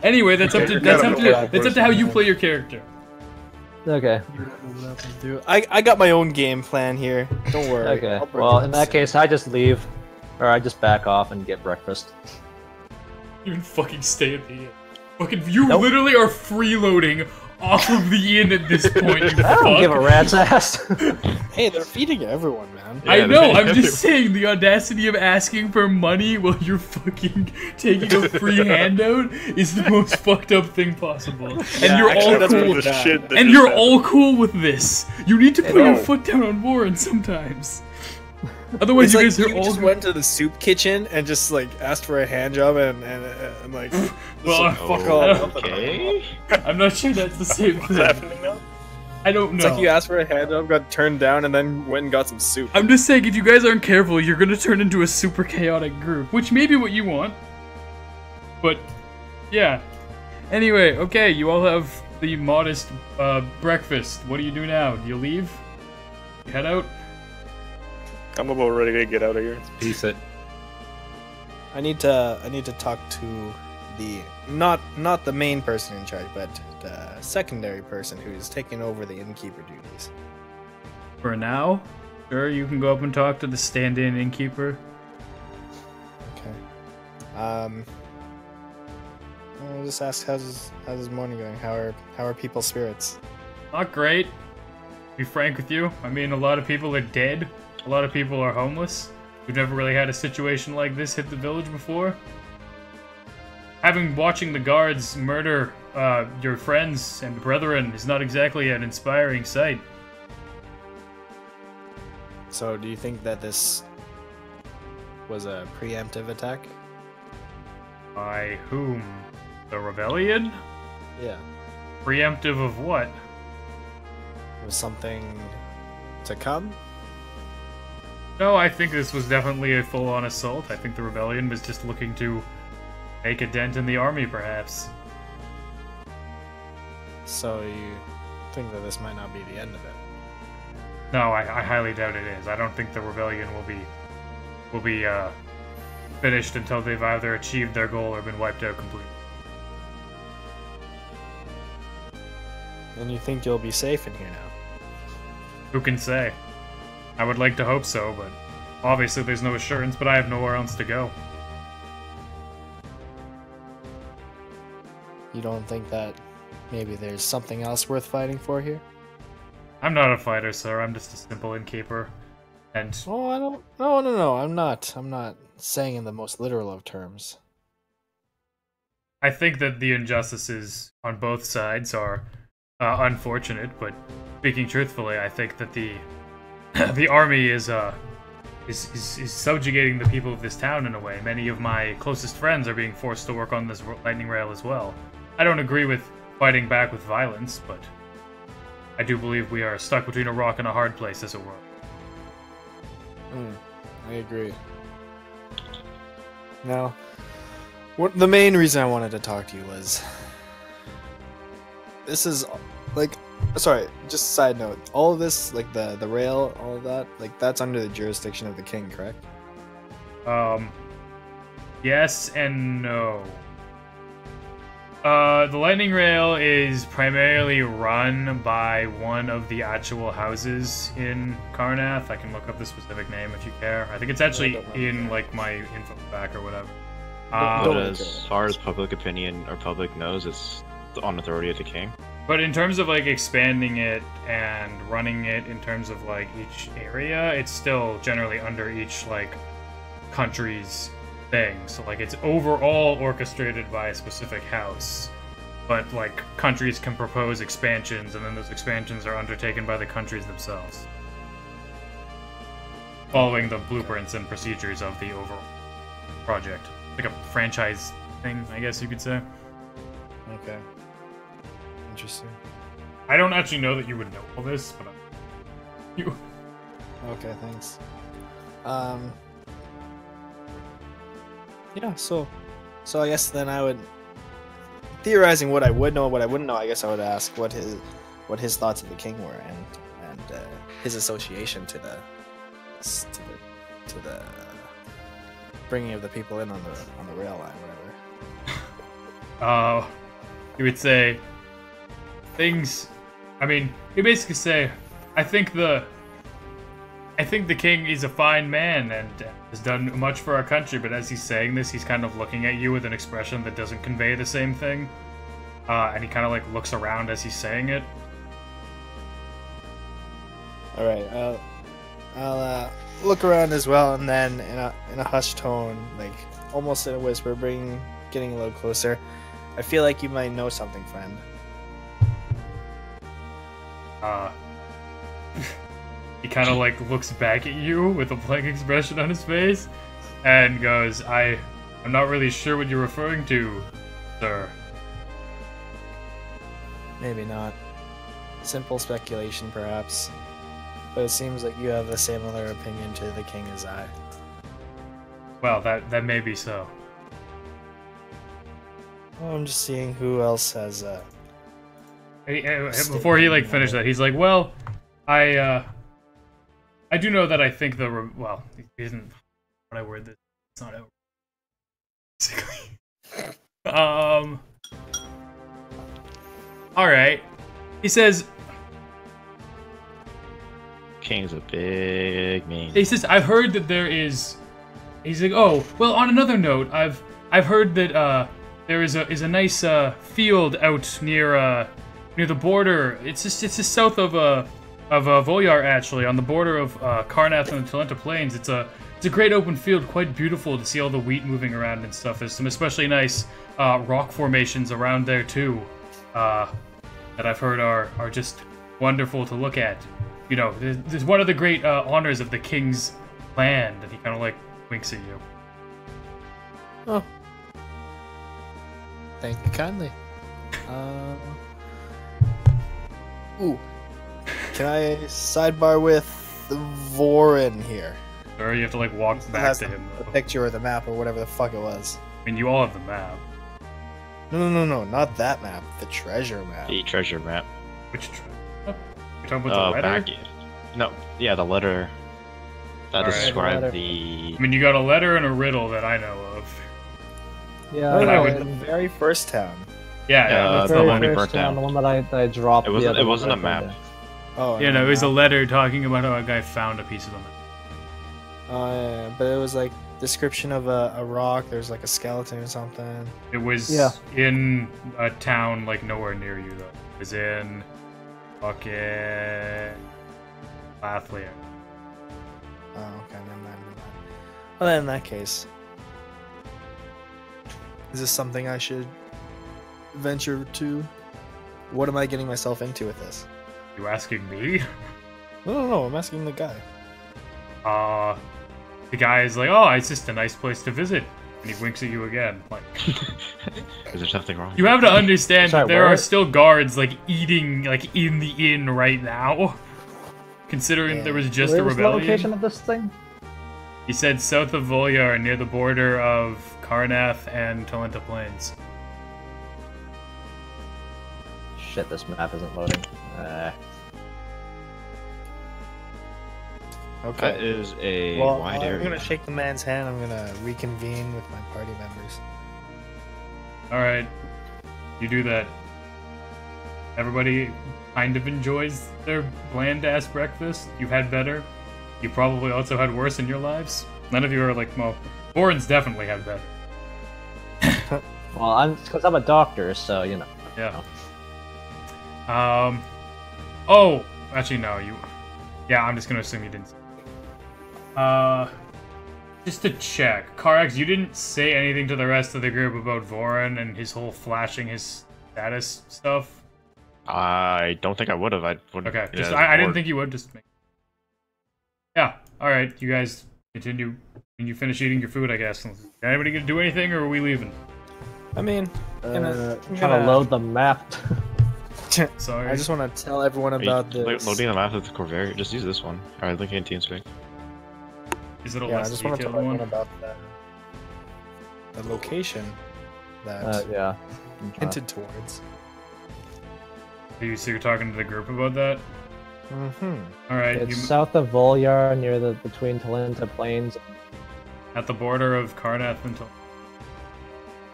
Anyway, that's up to how you play your character. Okay. I got my own game plan here. Don't worry. Okay. I'll bring Well, it in up that soon. case, I just leave. Or I just back off and get breakfast. You can fucking stay at the inn. Fucking, you Nope. literally are freeloading off of the inn at this point, you I don't give a fuck. rat's ass. Hey, they're feeding everyone, man. I Yeah, know, they- I'm just saying, the audacity of asking for money while you're fucking taking a free handout is the most fucked up thing possible. And Yeah, you're actually, all that's cool what with the that. shit that And just you're happened. all cool with this. You need to put your know. foot down on Warren sometimes. Otherwise, It's you like guys are you all. just went to the soup kitchen and just like asked for a hand job and like Well, like, fuck off. Okay. I'm not sure that's the same What's thing. happening now? I don't It's know. like you asked for a hand job, got turned down, and then went and got some soup. I'm just saying, if you guys aren't careful, you're gonna turn into a super chaotic group, which may be what you want. But, yeah. Anyway, okay, you all have the modest breakfast. What do you do now? Do you leave? You head out? Oh. I'm about ready to get out of here. Piece it. I need to talk to the not the main person in charge, but the secondary person who's taking over the innkeeper duties. For now? Sure, you can go up and talk to the stand-in innkeeper. Okay. I'll just ask how's his morning going? How are people's spirits? Not great. To be frank with you, I mean, a lot of people are dead. A lot of people are homeless. We've never really had a situation like this hit the village before. Watching the guards murder your friends and brethren is not exactly an inspiring sight. So, do you think that this was a preemptive attack? By whom? The rebellion? Yeah. Preemptive of what? Was something to come? No, I think this was definitely a full-on assault. I think the rebellion was just looking to make a dent in the army, perhaps. So you think that this might not be the end of it? No, I highly doubt it is. I don't think the rebellion will be finished until they've either achieved their goal or been wiped out completely. And you think you'll be safe in here now? Who can say? I would like to hope so, but obviously there's no assurance, but I have nowhere else to go. You don't think that maybe there's something else worth fighting for here? I'm not a fighter, sir. I'm just a simple innkeeper. And Oh, I don't. No. I'm not. I'm not saying in the most literal of terms. I think that the injustices on both sides are unfortunate, but speaking truthfully, I think that the the army is subjugating the people of this town in a way. Many of my closest friends are being forced to work on this lightning rail as well. I don't agree with fighting back with violence, but I do believe we are stuck between a rock and a hard place, as it were. I agree. Now, the main reason I wanted to talk to you was this is like, sorry, just a side note. All of this, like the rail, all of that, like that's under the jurisdiction of the king, correct? Yes and no. The lightning rail is primarily run by one of the actual houses in Karnath. I can look up the specific name if you care. I think it's actually in like my info back or whatever. But as far as public opinion or public knows, it's on authority of the king. But in terms of like expanding it and running it in terms of like each area, it's still generally under each like country's thing. So like it's overall orchestrated by a specific house. But like countries can propose expansions, and then those expansions are undertaken by the countries themselves, following the blueprints and procedures of the overall project. Like a franchise thing, I guess you could say. Okay. Interesting. I don't actually know that you would know all this, but you. Okay, thanks. Yeah, so I guess then I would, theorizing what I would know, what I wouldn't know, I guess I would ask what his thoughts of the king were, and his association to the bringing of the people in on the rail line, whatever. You would say things. I mean, you basically say, I think the king is a fine man and has done much for our country, but as he's saying this, he's kind of looking at you with an expression that doesn't convey the same thing. And he kind of like looks around as he's saying it. All right, I'll look around as well, and then in a hushed tone, like almost in a whisper, getting a little closer. I feel like you might know something, friend. He kind of like looks back at you with a blank expression on his face and goes, I'm not really sure what you're referring to, sir. Maybe not. Simple speculation, perhaps. But it seems like you have a similar opinion to the king as I. Well, that may be so. Well, I'm just seeing who else has Before he like finished that, he's like, well, I do know that I think well, he isn't what I word this. It's not out. Basically. All right. He says. King's a big man. He says, I've heard that there is. He's like, oh, well. On another note, I've heard that there is a nice field out near the border. It's just south of Vulyar, actually, on the border of Karnath and the Talenta Plains. It's a It's a great open field, quite beautiful to see all the wheat moving around and stuff. There's some especially nice rock formations around there too, that I've heard are just wonderful to look at. You know, there's one of the great honors of the king's land, and he kind of like winks at you. Oh. Thank you kindly. Ooh. Can I sidebar with Vorin here? Or you have to like walk back to him. The picture or the map or whatever the fuck it was. I mean, you all have the map. No, not that map. The treasure map. The treasure map. Which you're talking about the letter? No, yeah, the letter that Alright. described I mean, you got a letter and a riddle that I know of. Yeah, And I No, would- in the very first town. Yeah, that's the the very one we first burnt down. The one that I dropped. It wasn't a map. Oh, yeah, no, it was a letter talking about how a guy found a piece of the map. Yeah, but it was like description of a rock. There's like a skeleton or something. It was in a town like nowhere near you though. It was in fucking Lathlia. Oh, okay, never mind. Well, then in that case, is this something I should venture to? What am I getting myself into with this? You asking me? No, I'm asking the guy. The guy is like, oh, it's just a nice place to visit. And he winks at you again. Like, Is there something wrong? you have to understand Sorry, that there where? are still guards like eating like in the inn right now. Considering there was just Where a was the rebellion. location of this thing? He said south of Vulyar, near the border of Karnath and Talenta Plains. Shit, this map isn't loading. That is a Well, wide I'm area. gonna shake the man's hand. I'm gonna reconvene with my party members. Alright, you do that. Everybody kind of enjoys their bland-ass breakfast. You've had better. You probably also had worse in your lives. None of you are like, well, Boren's definitely had better. Well, because I'm a doctor, so you know. Yeah. Oh, actually, no, you... Yeah, I'm just gonna assume you didn't. Just to check, Karax, you didn't say anything to the rest of the group about Voron and his whole flashing his status stuff? I don't think I would have. I would. Okay, just I didn't think you would. Just make... Yeah. All right, you guys continue. When you finish eating your food, I guess. Is anybody gonna do anything, or are we leaving? I mean, Trying to load the map. Sorry. I just want to tell everyone about this. Loading the map of the Corvair. Just use this one. All right, looking at TeamSpeak. Is it a Yeah, I less just want to tell detailed everyone one? about the location that Yeah. hinted towards. So you're talking to the group about that? Mm-hmm. All right. It's You, south of Vulyar, near the between Talenta Plains. at the border of Karnath and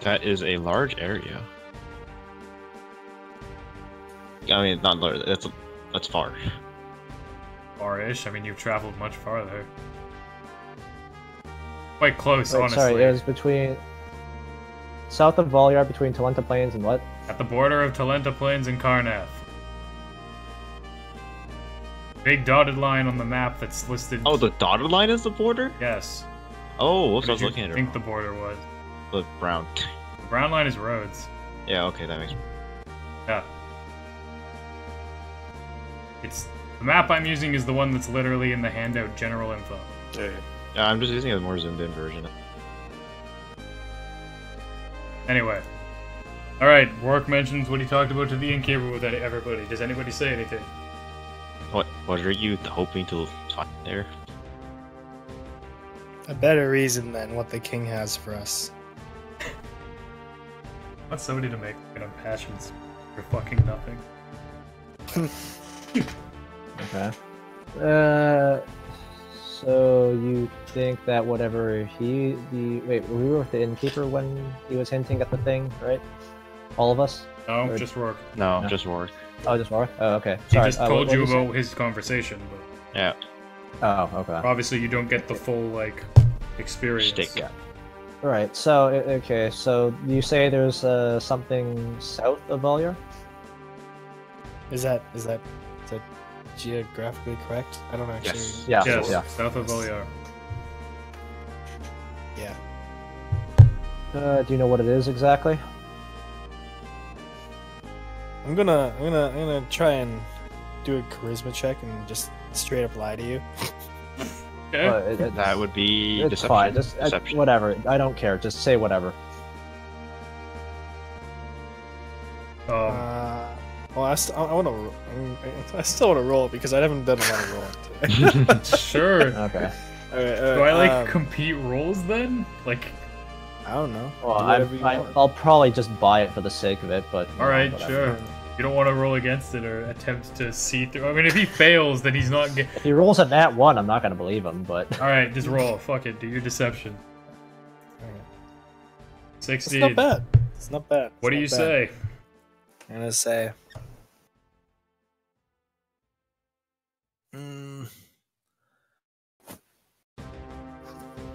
That is a large area. I mean, not large. That's far. Far-ish. I mean, you've traveled much farther. Quite close, Wait, honestly. sorry, it was between south of Vulyar, between Talenta Plains and what? At the border of Talenta Plains and Karnath. Big dotted line on the map that's listed. Oh, the dotted line is the border? Yes. Oh, What whoops, I was did you looking at it think wrong. the border was? The brown. The brown line is roads. Yeah, okay, that makes. Yeah. It's the map I'm using is the one that's literally in the handout general info. Yeah. Yeah, I'm just using a more zoomed in version. Anyway. Alright, Rourke mentions what he talked about to the innkeeper with everybody. Does anybody say anything? What are you hoping to find there? A better reason than what the king has for us. I want somebody to make an impassioned for fucking nothing. Okay. So you think that whatever wait, we were with the innkeeper when he was hinting at the thing, right? All of us? No, Or- just Rourke. No, No. just Rourke. Oh, just Rourke? Oh, okay. He Sorry. just told what you did say? about his conversation, but Yeah. Oh, okay. obviously you don't get the full, like, experience. Shtick. Yeah. All right. So okay. So you say there's something south of Vulyar? Is that geographically correct? I don't actually. Yes. Yeah. Yes, Yeah. south of Vulyar. Yeah. Do you know what it is exactly? I'm gonna try and do a charisma check and just straight up lie to you. Okay. That would be It's deception. fine. Just Deception. whatever. I don't care. Just say whatever. Well, I still want to roll it because I haven't done a lot of rolling today. Sure. Okay. All right, Do I like compete rolls then? Like, I don't know. Well, Do whatever you want. I'll probably just buy it for the sake of it, but all right, whatever. sure. You don't want to roll against it or attempt to see through. I mean, if he fails, then he's not. If he rolls a nat 1, I'm not gonna believe him. But All right, just roll. Fuck it. Do your deception. Alright. 16. It's not bad. It's not bad. What do you say? I'm gonna say.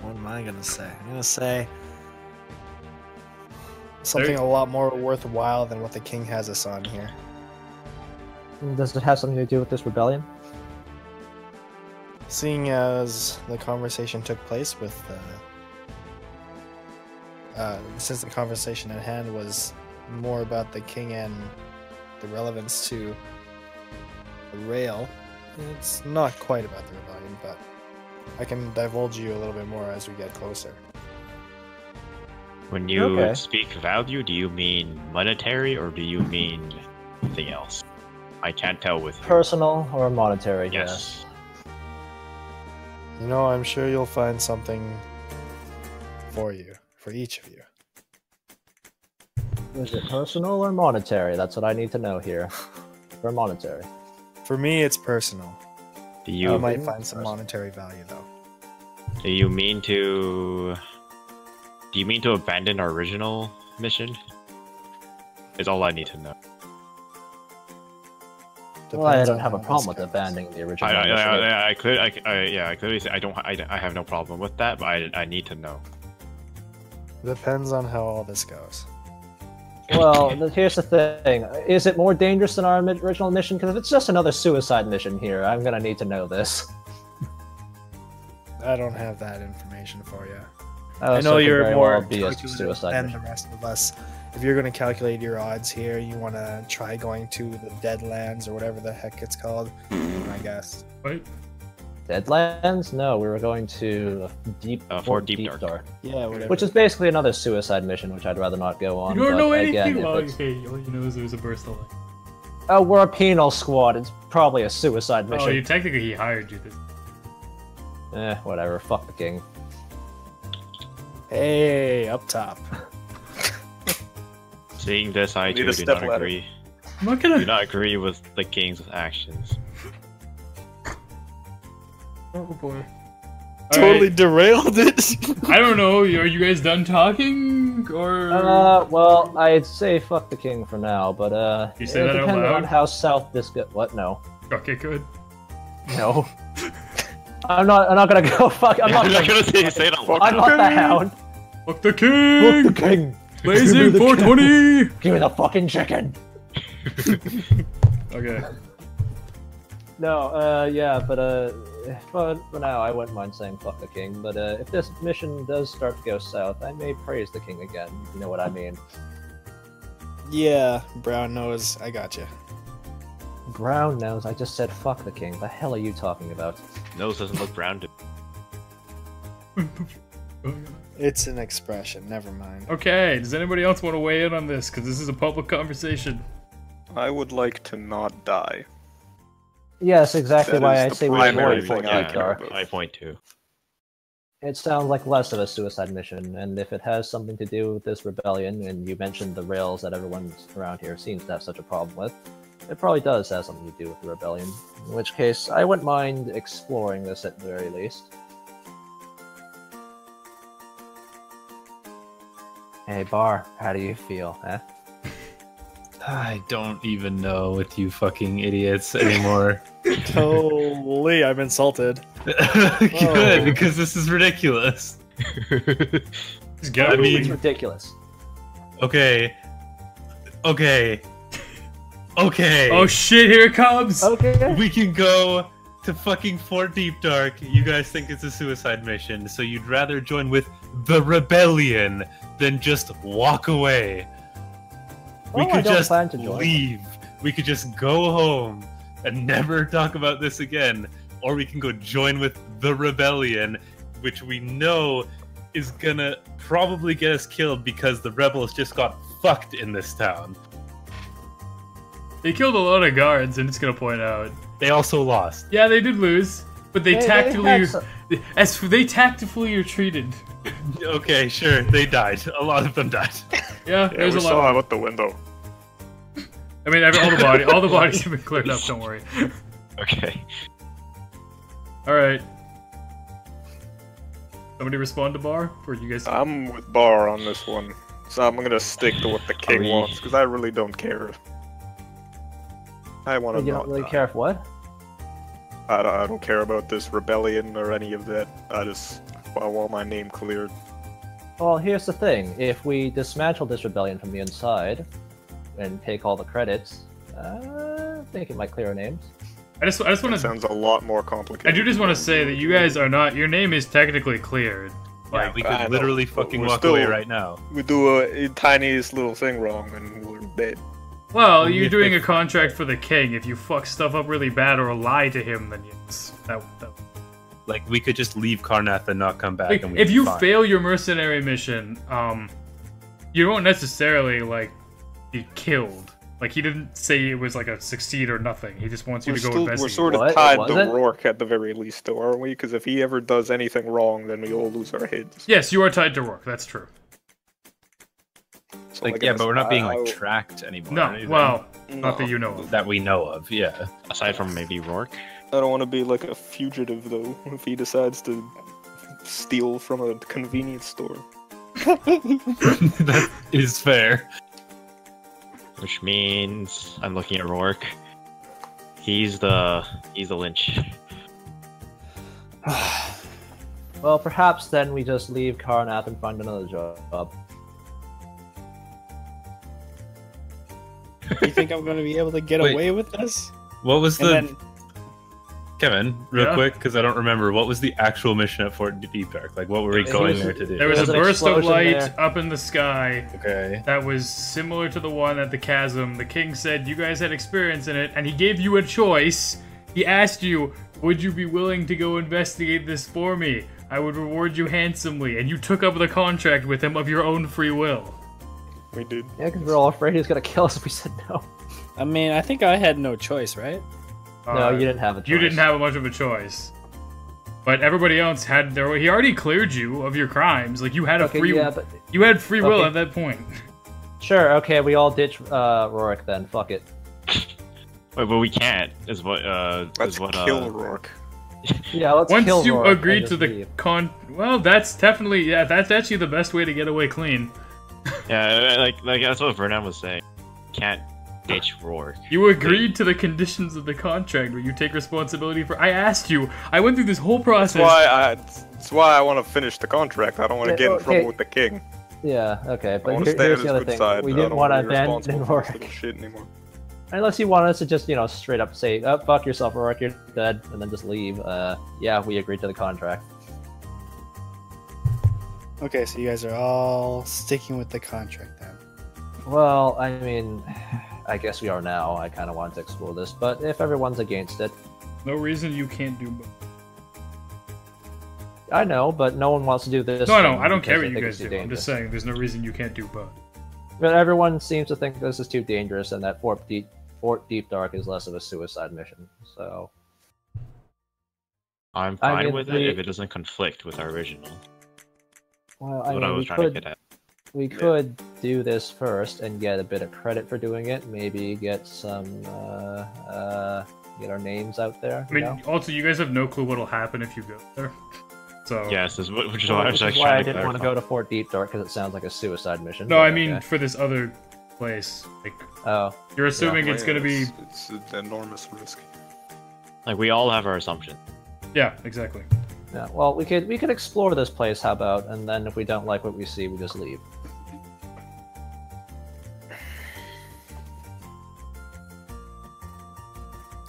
What am I gonna say? I'm gonna say something a lot more worthwhile than what the king has us on here. does it have something to do with this rebellion? Seeing as the conversation took place with, since the conversation at hand was more about the king and the relevance to the rail, it's not quite about the rebellion, but I can divulge you a little bit more as we get closer. When you Okay. speak value, do you mean monetary or do you mean something else? I can't tell with you. Personal or monetary? Yes. You know, I'm sure you'll find something for you, for each of you. Is it personal or monetary? That's what I need to know here. Or monetary. For me, it's personal. Do You you might find some monetary value, though. do you mean to abandon our original mission? Is all I need to know. Well, I Depends don't on have a how problem with this goes. abandoning the original. I initiative. clearly say I have no problem with that, but I need to know. Depends on how all this goes. Well, here's the thing. Is it more dangerous than our original mission? Because if it's just another suicide mission here, I'm gonna need to know this. I don't have that information for you. Oh, I so know it could you're very more well be a calculative suicide than mission. the rest of us. If you're going to calculate your odds here, you want to try going to the Deadlands or whatever the heck it's called, I guess. Wait. Deadlands? No, we were going to Fort Deep Dark. Yeah, whatever. Which is basically another suicide mission, which I'd rather not go on. You don't but know anything? again, if Well, it's- okay, all you know is there's a burst of light. Oh, we're a penal squad. It's probably a suicide mission. Oh, you technically he hired you. This. Whatever. Fuck the king. Hey, up top. Seeing this, I Need too a do step not ladder. agree. I'm not Do gonna. not agree with the king's actions. Oh boy. Totally derailed it. I don't know. Are you guys done talking or? Well, I'd say fuck the king for now, but You say that out depending loud? on how south this go. What? No, Okay, good. no. I'm not gonna go fuck. I'm not gonna say it out loud. I'm not the hound. Fuck the Fuck king! the king. Blazing Give me the 420! Give me the fucking chicken. Okay. No, yeah, but for now, I wouldn't mind saying fuck the king. But if this mission does start to go south, I may praise the king again. You know what I mean? Yeah, brown nose. I got you. Brown nose. I just said fuck the king. The hell are you talking about? Nose doesn't look brown to It's an expression. Never mind. Okay, does anybody else want to weigh in on this? Because this is a public conversation. I would like to not die. Yes, exactly That why is I the say we primary avoid thing Fort I Deep care Dark. about. I point to. It sounds like less of a suicide mission, and if it has something to do with this rebellion, and you mentioned the rails that everyone around here seems to have such a problem with, it probably does have something to do with the rebellion. In which case, I wouldn't mind exploring this at the very least. Hey, Bar, how do you feel, huh? I don't even know with you fucking idiots anymore. Totally, I'm insulted. Good, because this is ridiculous. Just get I out mean- It's ridiculous. Okay. Okay. Okay. Oh shit, here it comes! Okay. We can go to fucking Fort Deep Dark. You guys think it's a suicide mission, so you'd rather join with the rebellion than just walk away. We Oh, I could don't just plan to join. leave. We could just go home and never talk about this again. Or we can go join with the rebellion, which we know is gonna probably get us killed because the rebels just got fucked in this town. They killed a lot of guards, and it's gonna point out. They also lost. Yeah, they did lose, but they They tactfully, had they tactfully retreated. Okay, sure, they died. A lot of them died. Yeah, Yeah, there's we a saw lot. him out the window. I mean, all the bodies have been cleared up. Don't worry. Okay. All right. Somebody respond to Bar, or you guys? I'm with Bar on this one, so I'm gonna stick to what the king we- wants because I really don't care. I want to. You don't really care if what? I don't care about this rebellion or any of that. I want my name cleared. Well, here's the thing. If we dismantle this rebellion from the inside and take all the credits, I think it might clear our names. I just want That to. sounds a lot more I complicated. do just want to say that you guys are not. Your name is technically cleared. Yeah, we I could know, literally but fucking we're walk still- away right now. We do a tiniest little thing wrong and we're dead. Well, Only you're if doing they- a contract for the king. If you fuck stuff up really bad or lie to him, then yes, that. Like, we could just leave Karnath and not come back. Like, and we'd if be you fine. fail your mercenary mission, you won't necessarily like be killed. Like he didn't say it was like a succeed or nothing. He just wants you to go We're investigate. sort of What? tied Was to it? Rourke at the very least, though, aren't we? Because if he ever does anything wrong, then we all lose our heads. Yes, you are tied to Rourke. That's true. So, Like, I yeah, guess but we're not being, I- like, tracked anymore. or No, anything. well, No. not that you know of. That we know of, yeah. Aside from maybe Rourke. I don't want to be like a fugitive, though, if he decides to steal from a convenience store. That is fair. Which means I'm looking at Rourke. He's the lynch. Well, perhaps then we just leave Karnath and find another job. You think I'm going to be able to get Wait. away with this? What was And the... then Kevin, real Yeah? quick, because I don't remember. What was the actual mission at Fort Deep Dark? Like, what were we It going was- there to do? There was a There's an burst of explosion light there. up in the sky Okay. that was similar to the one at the chasm. The king said you guys had experience in it, and he gave you a choice. He asked you, would you be willing to go investigate this for me? I would reward you handsomely, and you took up the contract with him of your own free will. We did. Yeah, because we're all afraid he's gonna kill us if we said no. I mean, I think I had no choice, right? No, you didn't have a choice. You didn't have much of a choice. But everybody else had their. He already cleared you of your crimes. Like you had a Okay, free. yeah, but You had free will Okay. at that point. sure. Okay, we all ditch Rourke then. Fuck it. Wait, but we can't. Is what Let's is what kill Rourke. Yeah, let's Once kill you Rourke and agreed just to the leave. well, that's definitely that's actually the best way to get away clean. Yeah, like that's what Vernon was saying. Can't ditch Rourke. You agreed to the conditions of the contract where you take responsibility for. I asked you. I went through this whole process. That's why I want to finish the contract. I don't want to Yeah, get in okay. trouble with the king. Yeah. Okay, I but want to stay on here's his the other good thing. side. We but I didn't don't want to wanna be abandon responsible for this Rourke. little shit anymore. Unless you want us to just, straight up say, oh, fuck yourself, Rourke, you're dead, and then just leave. Yeah, we agreed to the contract. Okay, so you guys are all sticking with the contract then. Well, I mean, I guess we are now. I kind of wanted to explore this, but if everyone's against it, No reason you can't do both. I know, but no one wants to do this. No, thing I don't because care they what you think guys it's do. too I'm just dangerous. saying, there's no reason you can't do both. But everyone seems to think this is too dangerous, and that Fort Deep Dark is less of a suicide mission. So, I'm I fine mean, with it if it doesn't conflict with our original. well, That's I what mean, I was we trying to could get at. we could do this first and get a bit of credit for doing it. Maybe get some get our names out there. I mean, also, you guys have no clue what'll happen if you go there. So Yes, which is why I was Which is actually why I trying to didn't want to clarify. go to Fort Deep Dark because it sounds like a suicide mission. no, but I mean okay. for this other place. Like Oh, you're assuming it's gonna be. It's an enormous risk. Like we all have our assumptions. Yeah, exactly. yeah. Well, we could explore this place. How about? And then if we don't like what we see, we just leave.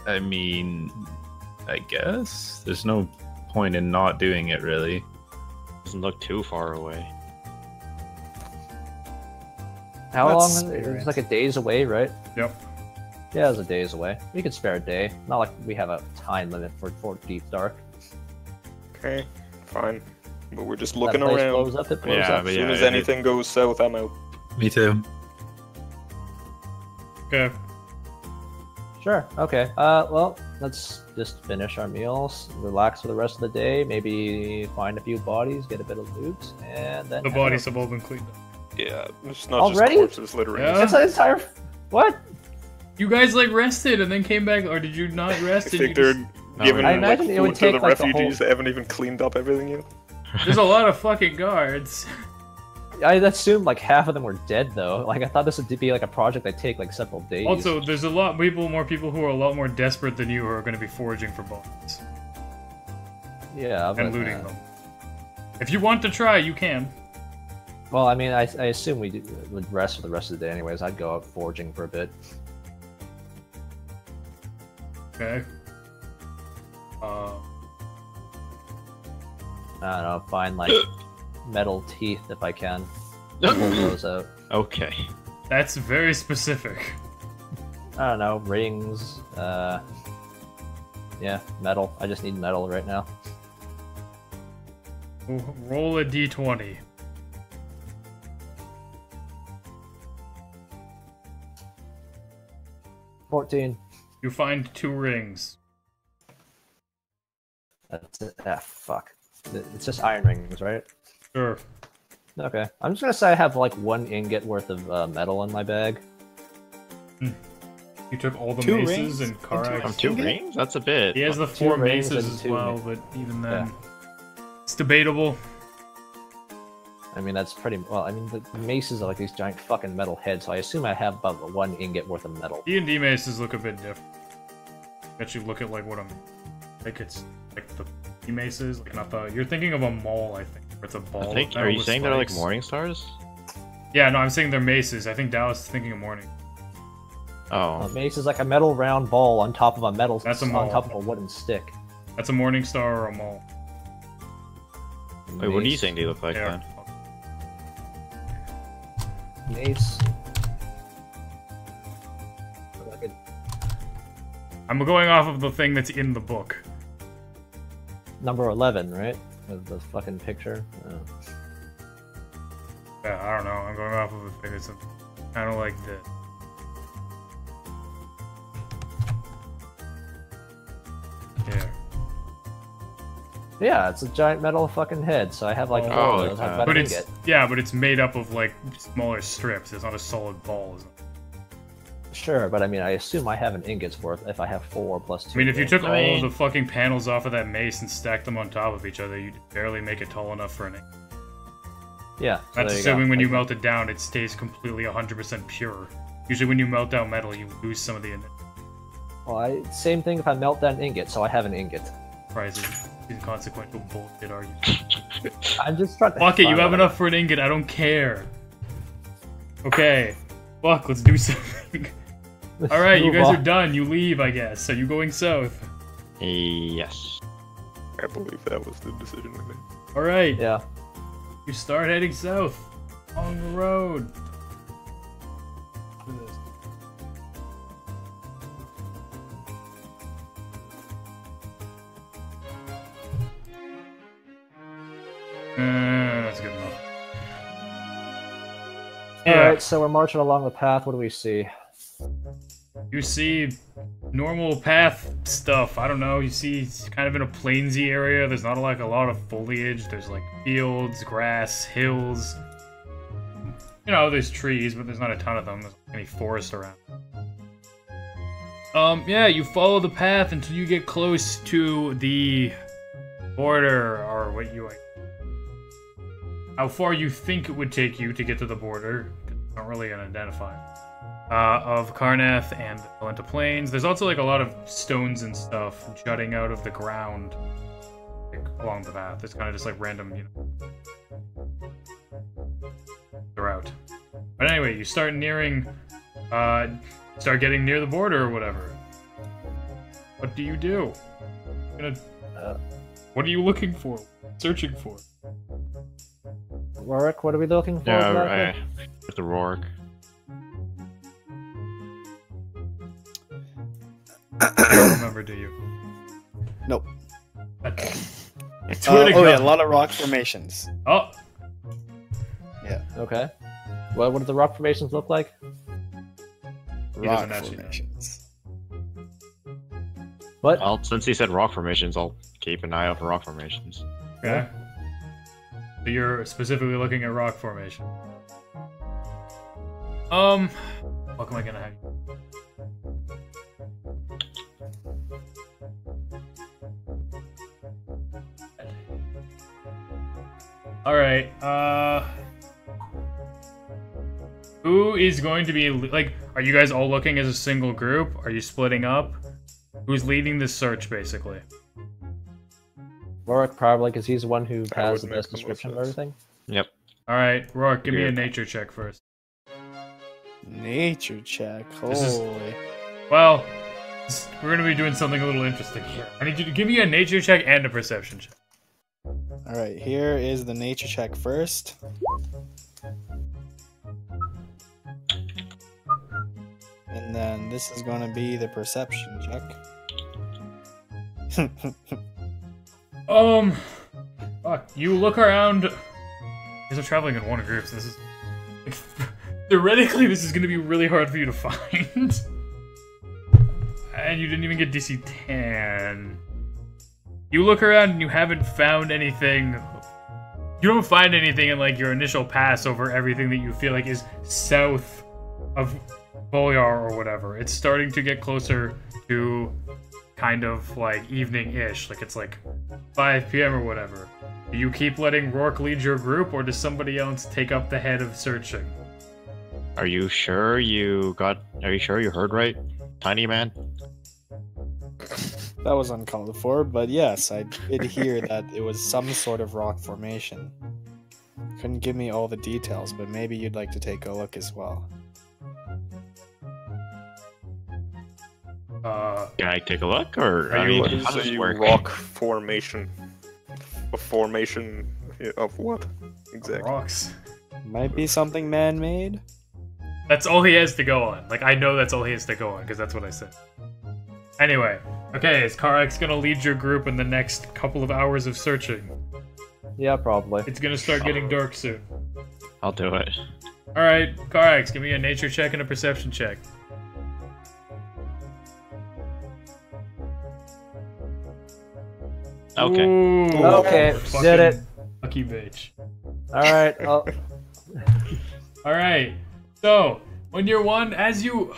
I mean, I guess there's no point in not doing it, really. Doesn't look too far away. How That's long? Is it? spirit. It's like a day's away, right? Yep. Yeah, it's a day's away. We could spare a day. Not like we have a time limit for Deep Dark. Okay, fine. But we're just That looking place around. blows up, it blows Yeah, up. but As soon yeah, as it- anything goes south, I'm out. Me too. Okay. Sure. Okay. Well, let's just finish our meals, relax for the rest of the day, maybe find a few bodies, get a bit of loot, and then The head bodies out. have all been cleaned up. Yeah, it's not Already? just corpses littering. Yeah. That's an entire. What? You guys like rested and then came back, or did you not I rest? And think you they're just... giving I like, imagine it would food to the take, like, the refugees that haven't even cleaned up everything yet. There's a lot of fucking guards. I assumed like half of them were dead though. Like I thought this would be like a project that'd take like several days. Also, there's a lot more people who are a lot more desperate than you who are going to be foraging for bodies yeah, but, and looting them. If you want to try, you can. Well, I mean, I assume would rest for the rest of the day anyways. I'd go out foraging for a bit. Okay. I don't know, find like metal teeth if I can. Pull those out. Okay. That's very specific. I don't know, rings, yeah, metal. I just need metal right now. Roll a d20. $14. You find 2 rings. That's it. Ah, fuck. It's just iron rings, right? Sure. Okay. I'm just gonna say I have like 1 ingot worth of metal in my bag. You took all the 2 maces rings and into car a axe. 2 Ingot? rings? That's a bit. He has the 2 4 rings maces and as 2 well, ingots. but even then, Yeah. it's debatable. I mean, that's pretty well. I mean, the maces are like these giant fucking metal heads, so I assume I have about 1 ingot worth of metal. D&D maces look a bit different. Bet you look at like what I'm, like it's like the D maces, like not the. You're thinking of a maul, I think. Where it's a ball. I think. of metal Are you with saying they're like spikes. morning stars? Yeah, no, I'm saying they're maces. I think Dallas is thinking of morning. A Oh. mace is like a metal round ball on top of a metal That's a on maul. top of a wooden stick. That's a morning star or a maul. Wait, what do you Mace- think they look like They are- then? Mace. Like a I'm going off of the thing that's in the book. number 11, right? The fucking picture. Yeah, I don't know. I'm going off of a thing that's kind of like this. Yeah. Yeah, it's a giant metal fucking head. So I have like Oh, 4 of like those. I have that. about But an it's ingot. yeah, but it's made up of like smaller strips. It's not a solid ball. Is it? Sure, but I mean, I assume I have an ingot's worth if I have 4 plus 2. I mean, if you took I all of mean- the fucking panels off of that mace and stacked them on top of each other, you'd barely make it tall enough for an ingot. Yeah. so That's there you go. assuming when you Like, melt it down, it stays completely 100% pure. Usually when you melt down metal, you lose some of the Well, same thing if I melt down an ingot, so I have an ingot. prizes. Inconsequential bullshit argument. I'm just trying to. Fuck it, you find have out. enough for an ingot, I don't care. Okay. Fuck, let's do something. Alright, you Move guys on. are done. You leave, I guess. Are you going south? Yes. I believe that was the decision we made. Alright, Yeah. you start heading south. On the road. That's good enough. Yeah. Alright, so we're marching along the path. What do we see? You see normal path stuff. I don't know. You see it's kind of in a plainsy area. There's not like a lot of foliage. There's like fields, grass, hills. You know, there's trees, but there's not a ton of them. There's not any forest around. Yeah, you follow the path until you get close to the border, or what you like. How far you think it would take you to get to the border. It's not really an identifier. Of Karnath and the Valenta Plains. There's also like a lot of stones and stuff jutting out of the ground like, along the path. It's kind of just like random, you know, route. But anyway, you start nearing, start getting near the border or whatever. What do you do? What are you looking for? Searching for? Warwick, what are we looking for? Yeah, exactly? with the Rourke. You don't remember, do you? Nope. I swear to God. Yeah, a lot of rock formations. Oh, Okay. What do the rock formations look like? He Rock doesn't actually know. formations. What? Well, since he said rock formations, I'll keep an eye out for rock formations. okay. So you're specifically looking at rock formation. What am I gonna have you? Alright, who is going to be, like, are you guys all looking as a single group? Are you splitting up? Who's leading this search, basically? Warwick, probably, because he's the one who That has would the best make the most description of sense. everything. Yep. Alright, Rourke, give me a Here. nature check first. Nature check. This is- Holy. Well, we're gonna be doing something a little interesting here. I need you to give me a nature check and a perception check. All right, here is the nature check first. And then this is going to be the perception check. Fuck, you look around. These are traveling in one group, so this is... Theoretically, this is gonna be really hard for you to find. And you didn't even get DC 10. You look around and you haven't found anything. You don't find anything in, like, your initial pass over everything that you feel like is south of Vulyar or whatever. It's starting to get closer to kind of, like, evening-ish. Like, it's like 5 p.m. or whatever. Do you keep letting Rourke lead your group, or does somebody else take up the head of searching? Are you sure you heard right, Tiny Man? That was uncalled for, but yes, I did hear that it was some sort of rock formation. Couldn't give me all the details, but maybe you'd like to take a look as well. Can I take a look, or Are I you- mean, What how is does it a work? rock formation? A formation of what? Exactly. Rocks. Might be something man-made? That's all he has to go on. Like, I know that's all he has to go on, because that's what I said. Anyway, okay, is Karak's gonna lead your group in the next couple of hours of searching? Yeah, probably. It's gonna start getting dark soon. I'll do it. Alright, Karax, give me a nature check and a perception check. Okay. Ooh, Okay, fucking did it. Lucky bitch. Alright, Alright, so, when you're as you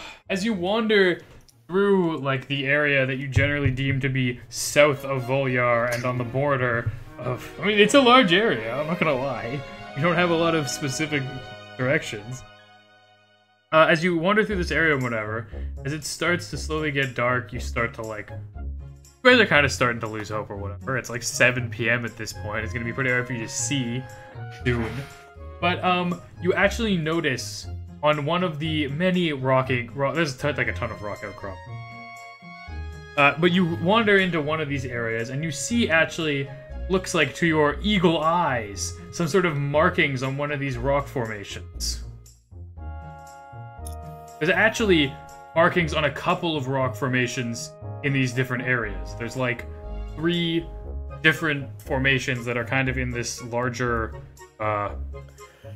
wander through, like, the area that you generally deem to be south of Vulyar and on the border of... I mean, it's a large area, I'm not gonna lie. You don't have a lot of specific directions. As you wander through this area and whatever, as it starts to slowly get dark, you start to, like... You guys are kind of starting to lose hope or whatever. It's like 7 p.m. at this point. It's gonna be pretty hard for you to see soon. But, you actually notice on one of the many there's like a ton of rock outcrop. But you wander into one of these areas and you see actually, looks like to your eagle eyes, some sort of markings on one of these rock formations. There's actually markings on a couple of rock formations in these different areas. There's like 3 different formations that are kind of in this larger,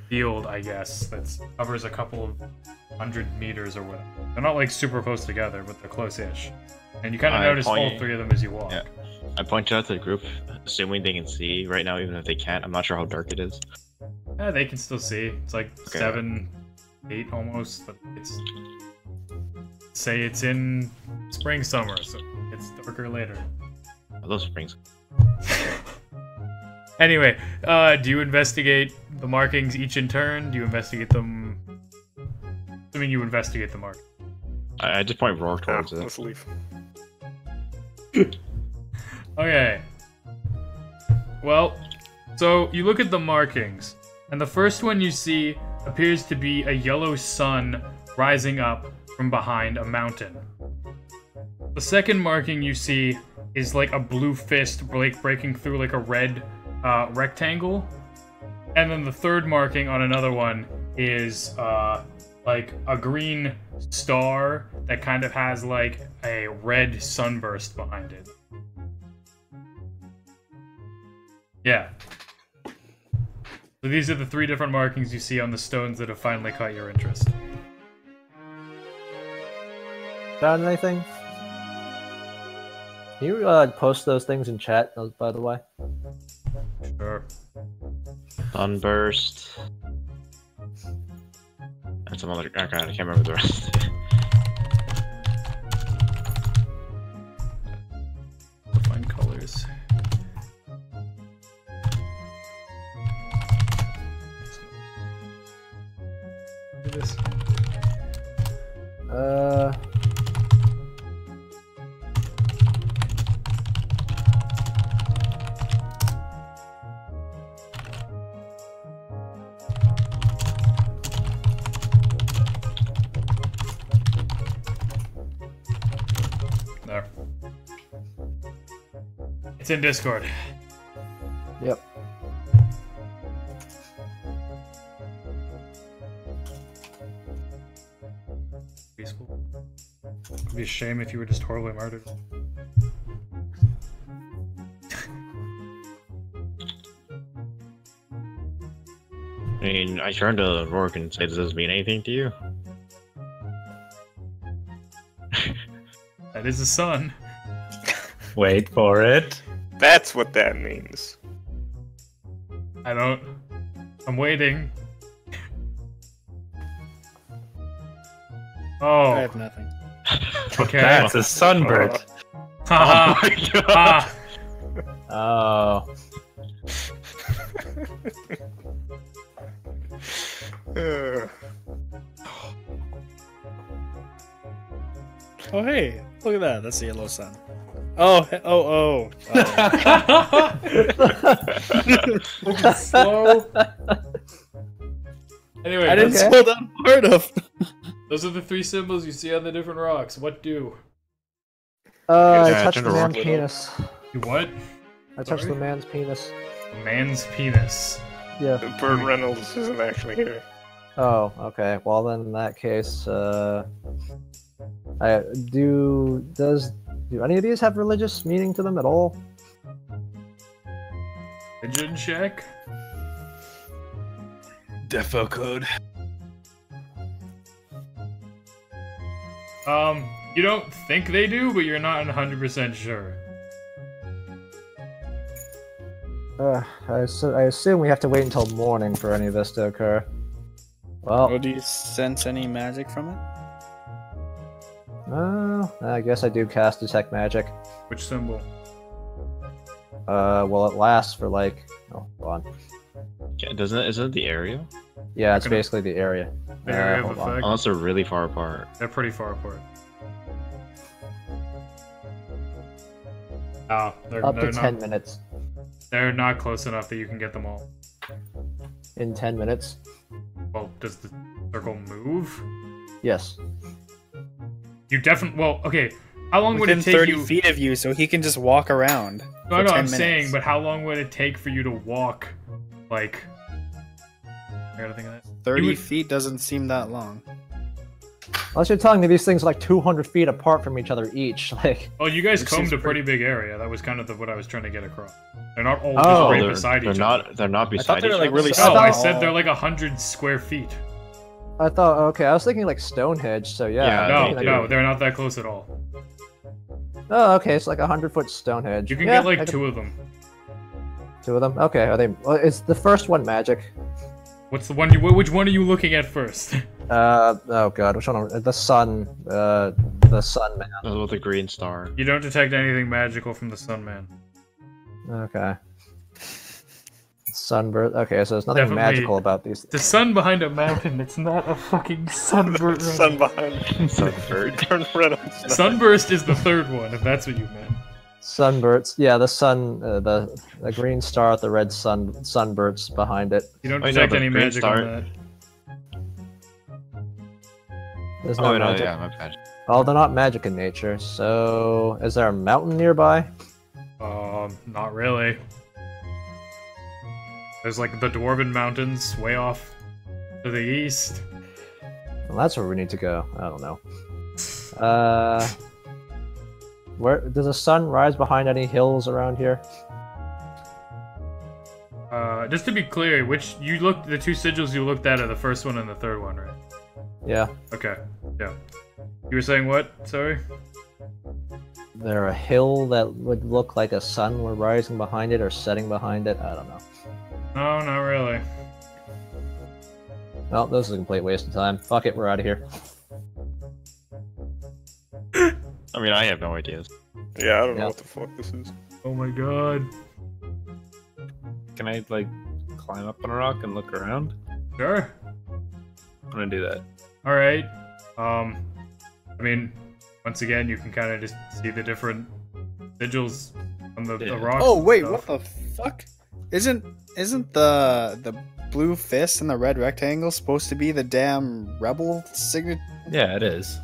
field, I guess, that covers a couple of 100 meters or whatever. They're not like super close together, but they're close-ish. And you kind of I notice all point- 3 of them as you walk. Yeah. I pointed out to the group, assuming they can see right now, even if they can't. I'm not sure how dark it is. Yeah, they can still see. It's like Okay. 7, 8 almost, but it's... Say it's in spring, summer, so it's darker later. I love springs. Anyway, do you investigate the markings each in turn? Do you investigate them... I mean, you investigate the markings. I just point Rourke Ah, towards it. let's leave. Okay. Well, so you look at the markings, and the first one you see appears to be a yellow sun rising up from behind a mountain. The second marking you see is like a blue fist breaking through like a red rectangle. And then the third marking on another one is like a green star that kind of has like a red sunburst behind it. Yeah. So these are the 3 different markings you see on the stones that have finally caught your interest. Found anything? Can you post those things in chat, by the way? Sure. Sunburst. And some other. I can't remember the rest. Define colors. Do this. There. It's in Discord. Yep. Peaceful. It'd be a shame if you were just horribly murdered. I mean, I turned to Rourke and say, does this mean anything to you? That is the sun. Wait for it. That's what that means. I don't. I'm waiting. Oh. I have nothing. Okay. That's a sunbird. Haha. Oh my god! Ah. Oh. Oh hey, look at that. That's the yellow sun. Oh, Slow. Anyway, I didn't Okay. slow down part of. those are the 3 symbols you see on the different rocks. What do? I Yeah, touched turn the to man's rock. penis. You what? I touched Sorry? the man's penis. A man's penis. Yeah. Burt Reynolds isn't actually here. Oh, okay. Well, then in that case, do any of these have religious meaning to them at all? Pigeon check. Defo code. You don't think they do, but you're not 100% sure. I assume we have to wait until morning for any of this to occur. Well, Do you sense any magic from it? I guess I do cast Detect Magic. Which symbol? Well, it lasts for like... Oh, hold on. Yeah, isn't it the area? Yeah, it's Gonna- basically the area. The area of hold on. effect. Unless they're really far apart. They're pretty far apart. Oh, Up to they're 10 not. minutes. They're not close enough that you can get them all. In 10 minutes? Well, does the circle move? Yes. You definitely. Well, okay. How long would Within it take 30 you? feet of you, so he can just walk around. No, for no, 10 I'm minutes. saying, but how long would it take for you to walk? Like, I gotta think of that. 30 You would- feet doesn't seem that long. Unless you're telling me these things are like 200 feet apart from each other each. Like, Oh, you guys Which combed seems a pretty big area. That was kind of what I was trying to get across. They're not all Oh, just right they're, beside they're each not. other. They're not I beside thought they were each like other. really No, small. I said they're like 100 square feet. I thought, okay, I was thinking like Stonehenge, so yeah. Yeah, I'm No, thinking, no, like, they're not that close at all. Oh, okay, it's like 100-foot Stonehenge. You can Yeah, get like I can- 2 of them. 2 of them? Okay, are they... Well, is the first one magic? What's the one? Which one are you looking at first? Oh god, which one? The sun man. With the green star. You don't detect anything magical from the Sun Man. Okay. Sunburst. Okay, so there's nothing Definitely- magical about these. The sun behind a mountain. It's not a fucking sunburst. Sun behind. Sunbird. Burt Reynolds. Sunburst is the third one, if that's what you meant. Sunbursts. Yeah, the sun, the green star with the red sunbursts behind it. You don't Oh, no, detect the any green magic star- on that. There's no Oh no, magic. yeah, my bad. Oh, they're not magic in nature. So, is there a mountain nearby? Not really. There's like the Dwarven Mountains way off to the east. Well, that's where we need to go. I don't know. Where does the sun rise behind any hills around here? Just to be clear, the two sigils you looked at are the first one and the third one, right? Yeah. Okay. Yeah. You were saying what? Sorry? There a hill that would look like a sun were rising behind it or setting behind it? I don't know. No, not really. Well, this is a complete waste of time. Fuck it, we're out of here. I mean, I have no ideas. Yeah, I don't know Yeah. what the fuck this is. Oh my god. Can I like climb up on a rock and look around? Sure. I'm gonna do that. Alright. I mean, once again, you can kind of just see the different sigils on the Yeah. rocks. Oh and wait, stuff. what the fuck? Isn't the blue fist and the red rectangle supposed to be the damn rebel signature? Yeah, it is.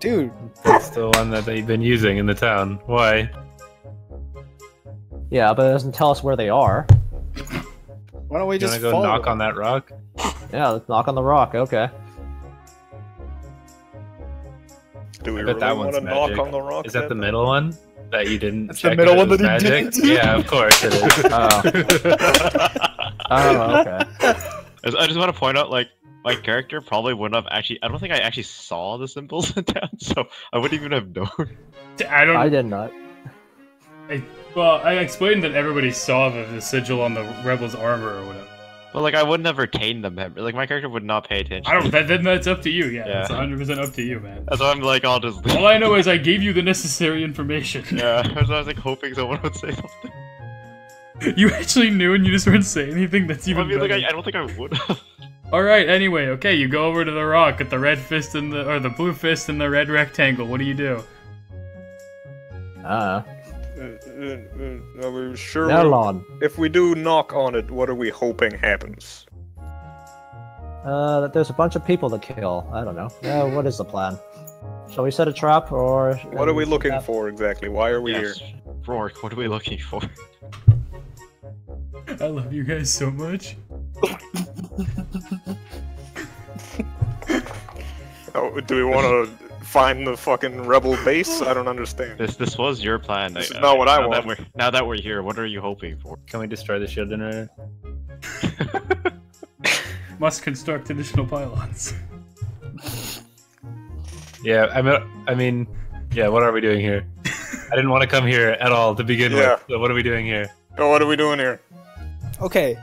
Dude, It's the one that they've been using in the town. Why? Yeah, but it doesn't tell us where they are. why don't we You wanna just go follow knock them? on that rock? Yeah, let's knock on the rock, okay. Do we I bet really that want one's to knock magic. on the rock? Is that the then? middle one that you didn't That's the check middle if one it was that he magic? didn't. Yeah, of course it is. Oh, okay. I just want to point out, like, my character probably wouldn't have actually. I don't think I actually saw the symbols in town, so I wouldn't even have known. I did not. Well, I explained that everybody saw the sigil on the rebel's armor or whatever. But like, I would never retain them. Like, my character would not pay attention. I don't. Then that's up to you. Yeah, Yeah. it's 100% up to you, man. That's why I'm like, I'll just. All I know is I gave you the necessary information. Yeah, I was like hoping someone would say something. You actually knew and you just weren't saying anything. That's even I mean, like, better. I don't think I would. All right. Anyway, okay. You go over to the rock at the red fist and the blue fist and the red rectangle. What do you do? Are we sure? Nerlon. If we do knock on it, what are we hoping happens? That there's a bunch of people to kill. I don't know. What is the plan? Shall we set a trap, or... What are we looking for exactly? Why are we here? Yes. Rourke, what are we looking for? I love you guys so much. Oh, do we want to find the fucking rebel base? I don't understand. This was your plan. This is not what I now want. Now that we're here, what are you hoping for? Can we destroy the shield generator? Must construct additional pylons. Yeah, I mean, yeah. What are we doing here? I didn't want to come here at all to begin Yeah. with. So what are we doing here? Oh, what are we doing here? Okay,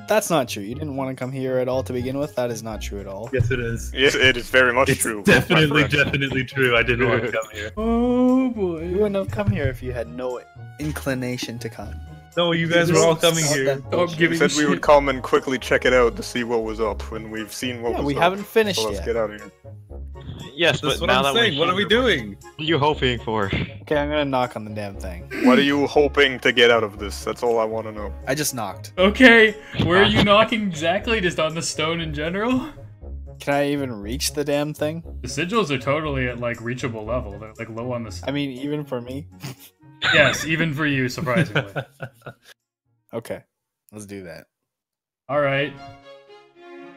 that's not true. You didn't want to come here at all to begin with. That is not true at all. Yes, it is. Yes, it is very much It's true. definitely, my friend. definitely true. I didn't want to come here. Oh You boy. wouldn't have come here if you had no inclination to come. No, you guys were all coming Stop here. that Stop bullshit. giving We said we shit. would come and quickly check it out to see what was up when we've seen what Yeah, was we up. haven't finished So let's yet. get out of here. Yes, That's but what now I'm that saying. we're What are we here, doing? What are you hoping for? Okay, I'm gonna knock on the damn thing. What are you hoping to get out of this? That's all I want to know. I just knocked. Okay, where are you knocking exactly? Just on the stone in general? Can I even reach the damn thing? The sigils are totally at like reachable level. They're like low on the. I mean, even for me? Yes, even for you, surprisingly. Okay, let's do that. All right.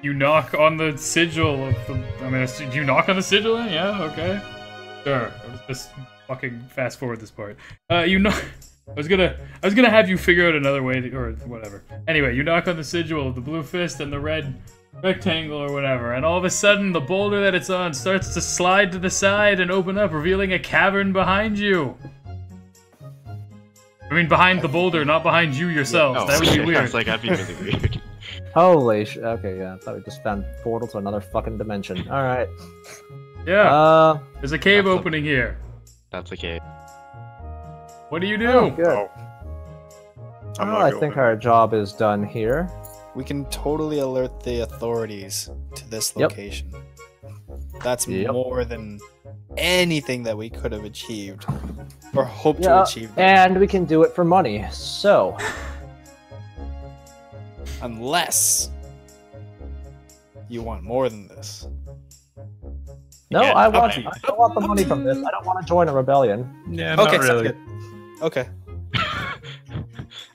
You knock on the sigil of the. I mean, do you knock on the sigil then? Yeah. Okay. Sure. Let's just fucking fast forward this part. You knock. I was gonna have you figure out another way or whatever. Anyway, you knock on the sigil of the blue fist and the red rectangle or whatever, and all of a sudden the boulder that it's on starts to slide to the side and open up, revealing a cavern behind you. I mean, behind the boulder, not behind you yourselves. That would be I weird. was like, that'd be really weird. Holy sh... Okay, yeah. I thought we just found portal to another fucking dimension. Alright. Yeah. There's a cave That's a- opening here. That's okay. What do you do? Oh, good. Oh. I'm Well, not I going. think our job is done here. We can totally alert the authorities to this Yep. location. That's Yep. more than anything that we could have achieved or hoped to Yeah, achieve. and we can do it for money. So, Unless you want more than this. no, Yeah, I want okay. I don't want the money from this. I don't want to join a rebellion. Yeah, Okay, not sounds really. good. Okay.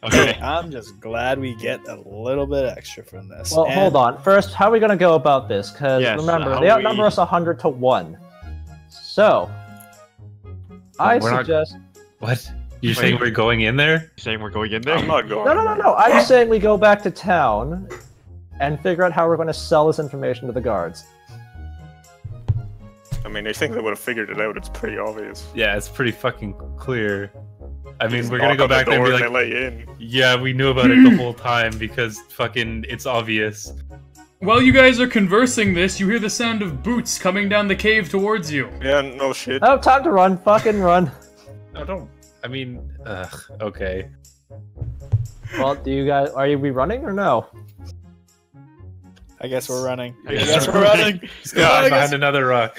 Okay. I'm just glad we get a little bit extra from this. Well, And hold on. First, how are we going to go about this? Because Yes, remember, how they outnumber we- us 100 to 1. So, I We're not- suggest... What? You're saying we're going in there? Saying we're going in there? I'm not going. No. I'm saying we go back to town and figure out how we're going to sell this information to the guards. I mean, I think they would have figured it out. It's pretty obvious. Yeah, it's pretty fucking clear. I mean, Just we're gonna knock go on the back there and door be they like, let you in. yeah, we knew about it the whole time because fucking it's obvious. While you guys are conversing this, you hear the sound of boots coming down the cave towards you. Yeah, no shit. Oh, time to run. Fucking run. I mean, okay. Well, do you guys... Are we running or no? I guess we're running. I I guess guess we're we're running. Just go hide behind another rock.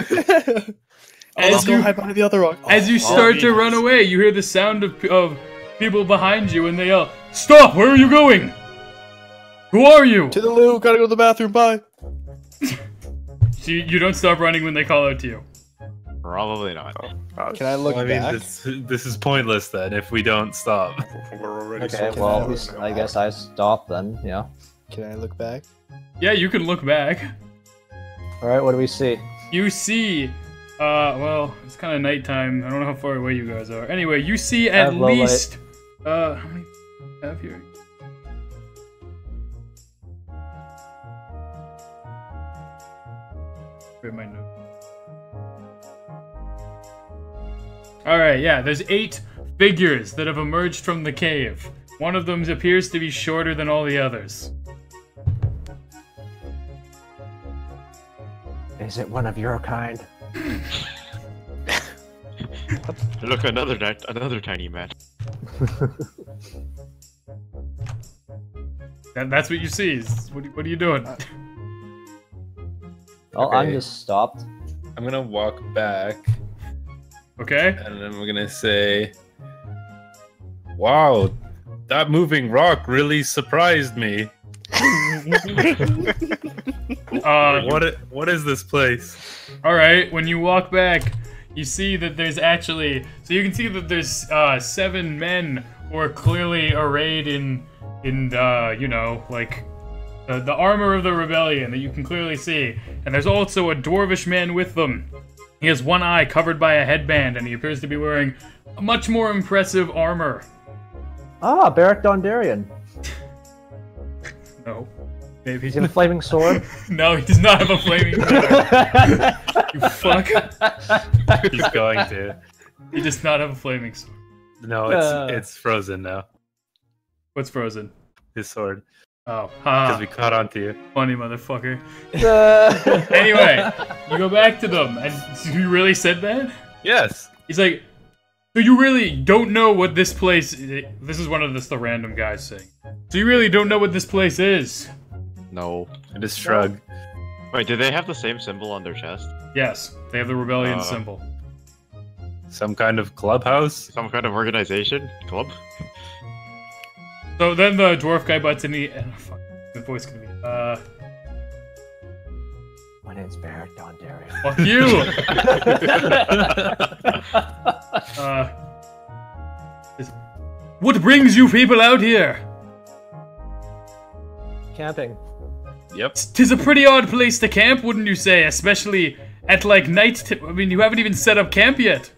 Let's go hide behind the other rock. As you Oh, start to run away, you hear the sound of people behind you, and they yell, "Stop! Where are you going? Who are you?" To the loo. Gotta go to the bathroom. Bye. So you don't stop running when they call out to you. Probably not. Can I look Well, I mean, back? this is pointless then if we don't stop. We're already Okay, so well, far now. I guess I stop then, yeah. Can I look back? Yeah, you can look back. Alright, what do we see? You see, well, it's kind of nighttime. I don't know how far away you guys are. Anyway, you see I at have low light. least, how many do I have here? Where's my note? Alright, yeah, there's 8 figures that have emerged from the cave. One of them appears to be shorter than all the others. Is it one of your kind? Look, another tiny man. That's what you see. What are you doing? Well, I'm Okay. just stopped. I'm gonna walk back Okay? and then we're gonna say, "Wow, that moving rock really surprised me. What is this place?" Alright, when you walk back, you see that there's actually... So you can see that there's 7 men who are clearly arrayed in you know, like, the armor of the rebellion that you can clearly see. And there's also a dwarvish man with them. He has one eye covered by a headband, and he appears to be wearing a much more impressive armor. Ah, Beric Dondarrion. No. Maybe. He's got a flaming sword. No, he does not have a flaming sword. You fuck. He's going to. He does not have a flaming sword. No, it's frozen now. What's frozen? His sword, Oh, because ha! we caught on to you. Funny motherfucker. Uh, Anyway, you go back to them, and you really said that? Yes. He's like, so you really don't know what this place... This is one of the random guys saying. So you really don't know what this place is? No. I just shrug. Wait, did they have the same symbol on their chest? Yes, they have the rebellion symbol. Some kind of clubhouse? Some kind of organization? Club? So then the dwarf guy butts in the... fuck, the voice can be... My name's Beric Dondarrion. Fuck you! What brings you people out here? Camping. Yep. 'Tis a pretty odd place to camp, wouldn't you say? Especially at, like, night... I mean, you haven't even set up camp yet.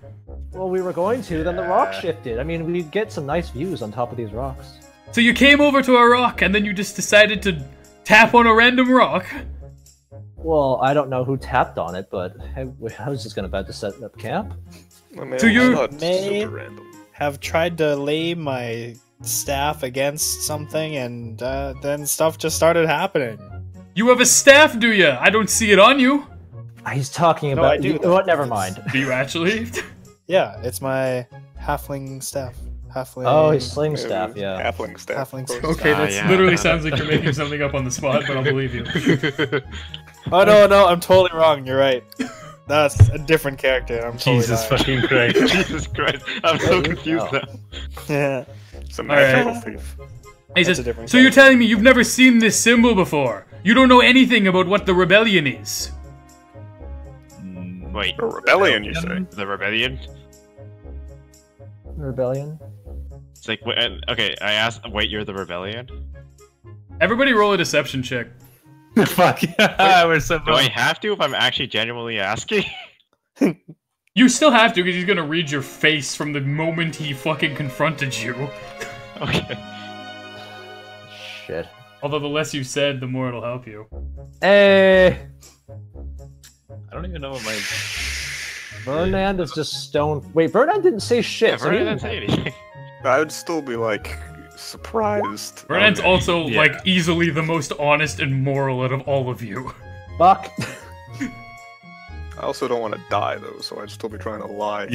Well, we were going to, then the rock shifted. I mean, we get some nice views on top of these rocks. So you came over to a rock, and then you just decided to tap on a random rock? Well, I don't know who tapped on it, but I was just about to set up camp. I mean, So you- it's not May- super random. Have tried to lay my staff against something, and then stuff just started happening. You have a staff, do you? I don't see it on you. He's talking No, about... I do, You know though. what? Never mind. Do you actually? Yeah, it's my halfling staff. Halfling. Oh, his sling staff, yeah. Halfling staff. Halfling of course. staff. Okay, Ah, that yeah. literally sounds like you're making something up on the spot, but I'll believe you. Oh no, I'm totally wrong. You're right. That's a different character. I'm totally Jesus lying. fucking Christ. Jesus Christ, I'm so confused now. Yeah. It's a Alright. magical thief. He That's says, a different so you're character. telling me you've never seen this symbol before? You don't know anything about what the rebellion is? Wait, A rebellion, you say? the rebellion? rebellion? It's like, okay, I asked, wait, you're the rebellion? Everybody roll a deception check. Fuck yeah, we're so Do I have to if I'm actually genuinely asking? You still have to, because he's gonna read your face from the moment he fucking confronted you. Okay. Shit. Although the less you said, the more it'll help you. Hey! I don't even know what my... Burnand is just stone. Wait, Burnand didn't say shit. Yeah, so he Vernon didn't say anything. I would still be like surprised. Vernon's also Yeah. like easily the most honest and moral out of all of you. Fuck. I also don't want to die though, so I'd still be trying to lie.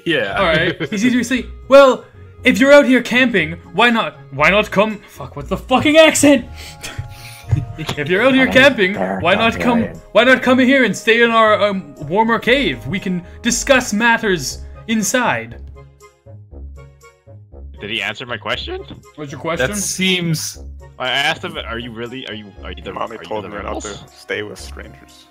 Yeah. Alright, he's easier to say, well, if you're out here camping, why not come... Fuck, what's the fucking accent? If you're out here camping, why not come here and stay in our warmer cave? We can discuss matters inside. Did he answer my question? What's your question? That seems... I asked him, are you the Mommy told me not rebels? to stay with strangers.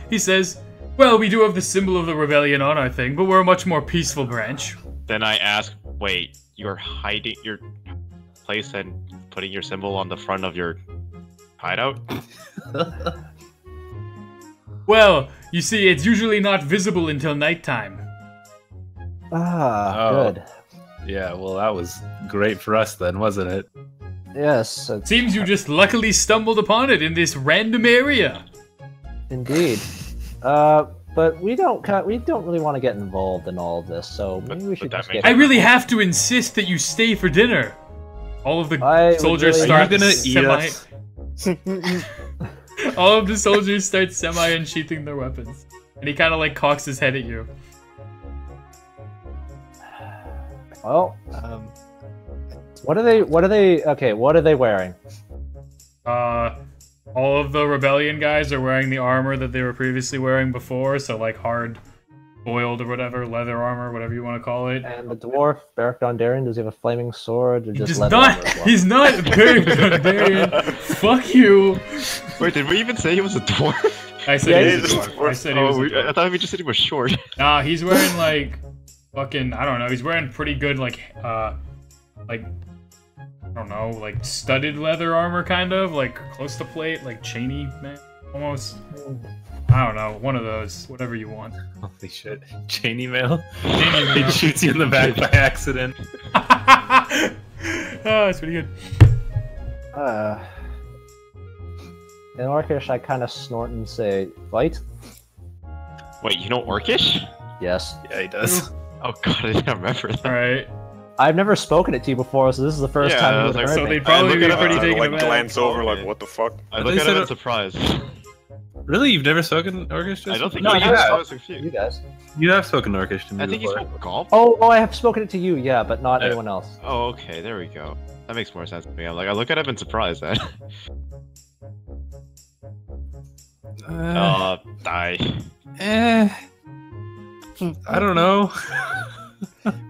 He says, well, we do have the symbol of the rebellion on our thing, but we're a much more peaceful branch. Then I ask, wait, you're hiding your place and putting your symbol on the front of your hideout? Well, you see, it's usually not visible until nighttime. Ah, Oh. good. Yeah, well, that was great for us then, wasn't it? Yes, it's Seems you just luckily stumbled upon it in this random area. indeed. But we don't really want to get involved in all of this, so maybe we should that just makes get. I really have to insist that you stay for dinner. All of the I would soldiers really- Are you start gonna eat semi. us? All of the soldiers start semi-unsheathing their weapons, and he kind of like cocks his head at you. Well, Um, what are they? Okay, what are they wearing? All of the rebellion guys are wearing the armor that they were previously wearing before, so like hard boiled or whatever, leather armor, whatever you want to call it. And the dwarf, Beric Dondarrion, does he have a flaming sword or He just does leather not. armor as well? He's not Beric Dondarrion. Fuck you. Wait, did we even say he was a dwarf? I said Yeah, he was a dwarf. I said he was a dwarf. I thought we just said he was short. Nah, he's wearing like fucking, I don't know. He's wearing pretty good like I don't know, like studded leather armor, kind of like close to plate, like chainy, man, almost. I don't know, one of those, whatever you want. Holy shit. Chainy mail? Chainy He mail. shoots you in the back by accident. Oh, that's pretty good. In Orcish, I kind of snort and say, "Fight." Wait, you know Orcish? Yes. Yeah, he does. Oh god, I didn't remember that. All right. I've never spoken it to you before, so this is the first Yeah, time I you was would like, heard So me. they'd probably look be it up, pretty I taken like aback. glance over, Okay. like what the fuck? I They look at said him in it- surprise. Really? You've never spoken Orcish? I don't think No, you you have. have. I was confused. You guys. You have spoken Orcish to me I think he before. spoke Gulp. Oh, I have spoken it to you, yeah, but not Yeah. anyone else. Oh, okay, there we go. That makes more sense to me. I'm like, I look at him in surprise then. Die. I don't know.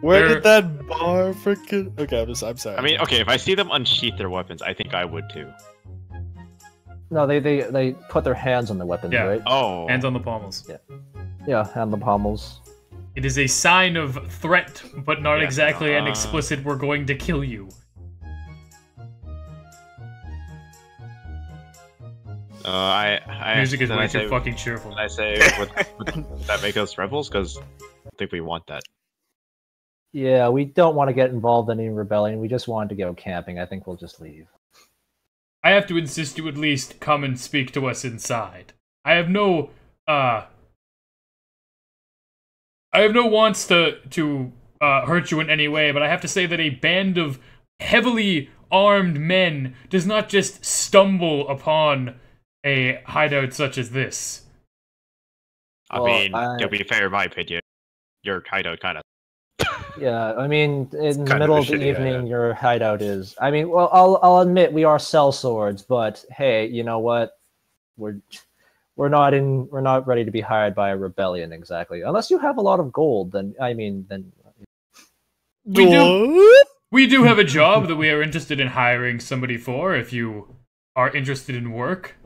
where They're- did that bar freaking? Okay, I'm sorry. I mean, okay, if I see them unsheath their weapons, I think I would too. No, they put their hands on their weapons, Yeah. right? Oh. Hands on the pommels. Yeah, and the pommels. It is a sign of threat, but not Yeah. exactly an explicit "we're going to kill you." Music is then way I too say, fucking cheerful. I say, would that make us rebels? Because I think we want that. Yeah, we don't want to get involved in any rebellion. We just wanted to go camping. I think we'll just leave. I have to insist you at least come and speak to us inside. I have no wants to hurt you in any way, but I have to say that a band of heavily armed men does not just stumble upon a hideout such as this. I Well, mean, to be fair, in my opinion, your hideout kind of. Yeah, I mean, in the kind of middle a of the shitty evening, hideout. your hideout is. I mean, well, I'll admit we are sellswords, but hey, you know what? We're not ready to be hired by a rebellion exactly. Unless you have a lot of gold, then We do have a job that we are interested in hiring somebody for if you are interested in work.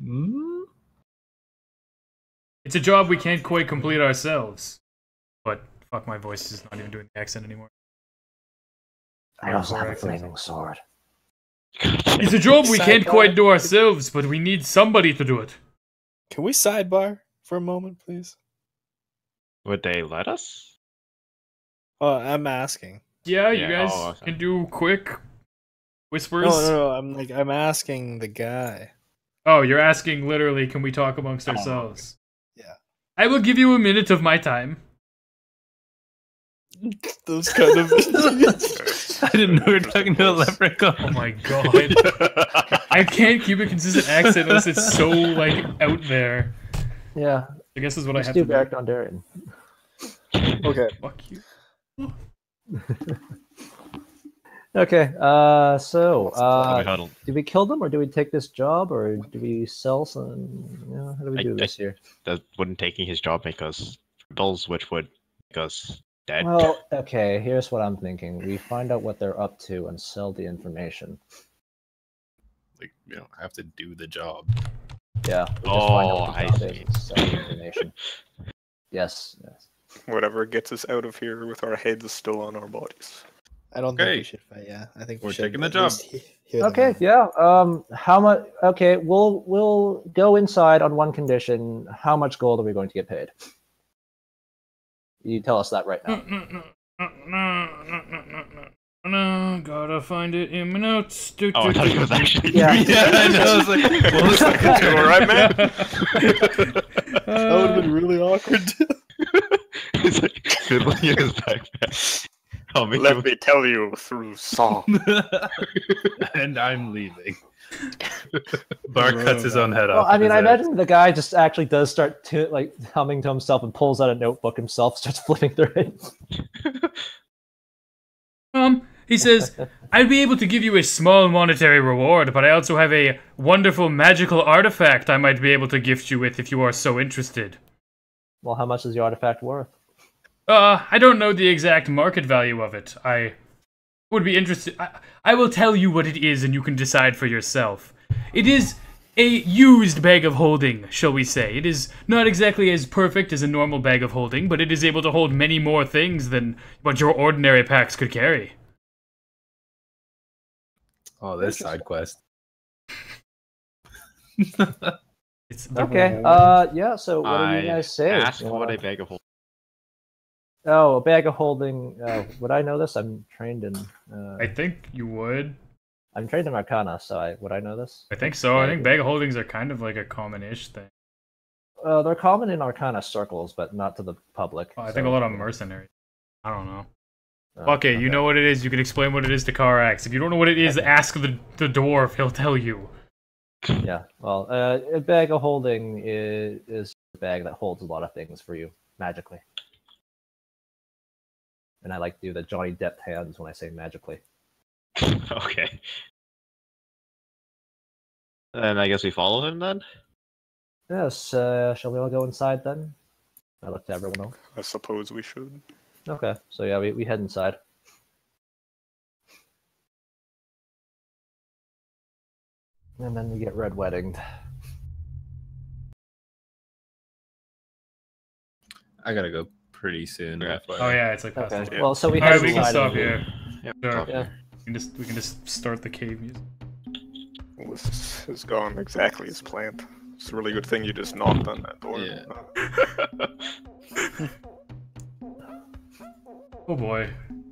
Hmm? It's a job we can't quite complete ourselves. But fuck, my voice is not even doing the accent anymore. I also have a Accent. flaming sword. It's a job we can't Sidebar. quite do ourselves, but we need somebody to do it. Can we sidebar for a moment, please? Would they let us? Oh, I'm asking. Yeah, you Yeah, guys okay. can do quick whispers. No. I'm asking the guy. Oh, you're asking literally, can we talk amongst ourselves? Yeah. I will give you a minute of my time. Those kind of. I didn't know we were talking to a leprechaun. Oh my god. I can't keep a consistent accent unless it's so, like, out there. Yeah, I guess is what I let's have do to do. Barak Dondarrion. Okay. Fuck you. Okay, so, Huddle. do we kill them, or do we take this job, or do we sell some, how do we do this here? That wouldn't taking his job make us rebels, which would make us dead. Well, okay, here's what I'm thinking. We find out what they're up to and sell the information. Like, you don't have to do the job. Yeah, we just Oh, find out what I the job see. is and sell the information. Yes, yes. Whatever gets us out of here with our heads still on our bodies. I don't think Okay. we should fight. Yeah, I think we We're should taking the at job. least hear them Okay, out. yeah. How much? Okay, we'll go inside on one condition. How much gold are we going to get paid? You tell us that right now. No, gotta find it in my notes. Oh, I thought it was actually. Yeah. Yeah, I know. I was like, what was that? You alright, man? That would have been really awkward. It's like fiddling in his backpack. Oh, make Let him- me tell you through song. And I'm leaving. Bart cuts his own head Well, off. I with mean, his I axe. imagine the guy just actually does start like humming to himself and pulls out a notebook himself, starts flipping through it. He says, I'd be able to give you a small monetary reward, but I also have a wonderful magical artifact I might be able to gift you with if you are so interested. Well, how much is the artifact worth? I don't know the exact market value of it. I would be interested. I will tell you what it is and you can decide for yourself. It is a used bag of holding, shall we say. It is not exactly as perfect as a normal bag of holding, but it is able to hold many more things than what your ordinary packs could carry. Oh, this side quest. It's the Okay. reward. Yeah. So, what do you guys say? Ask You what wanna- a bag of holding. Oh, a bag of holding. Would I know this? I'm trained in. I think you would. I'm trained in Arcana, so would I know this? I think so. I think bag of holdings are kind of like a common-ish thing. They're common in Arcana circles, but not to the public. I think a lot of mercenaries. I don't know. Oh, Okay, you know what it is. You can explain what it is to Karax. If you don't know what it is, ask the dwarf. He'll tell you. Yeah. Well, a bag of holding is a bag that holds a lot of things for you magically. And I like to do the Johnny Depp hands when I say magically. Okay. Then I guess we follow him then? Yes. Shall we all go inside then? I look to everyone else. I suppose we should. Okay. So yeah, we head inside. And then we get red weddinged. I gotta go pretty soon. Yeah. Oh yeah, it's like Okay. past the- Well, so we All head right, we can inside. stop and- here. Yep. Sure. stop Yeah. here. We can just start the cave music. Well, this has gone exactly as planned. It's a really good thing you just knocked on that door. Yeah. Oh boy.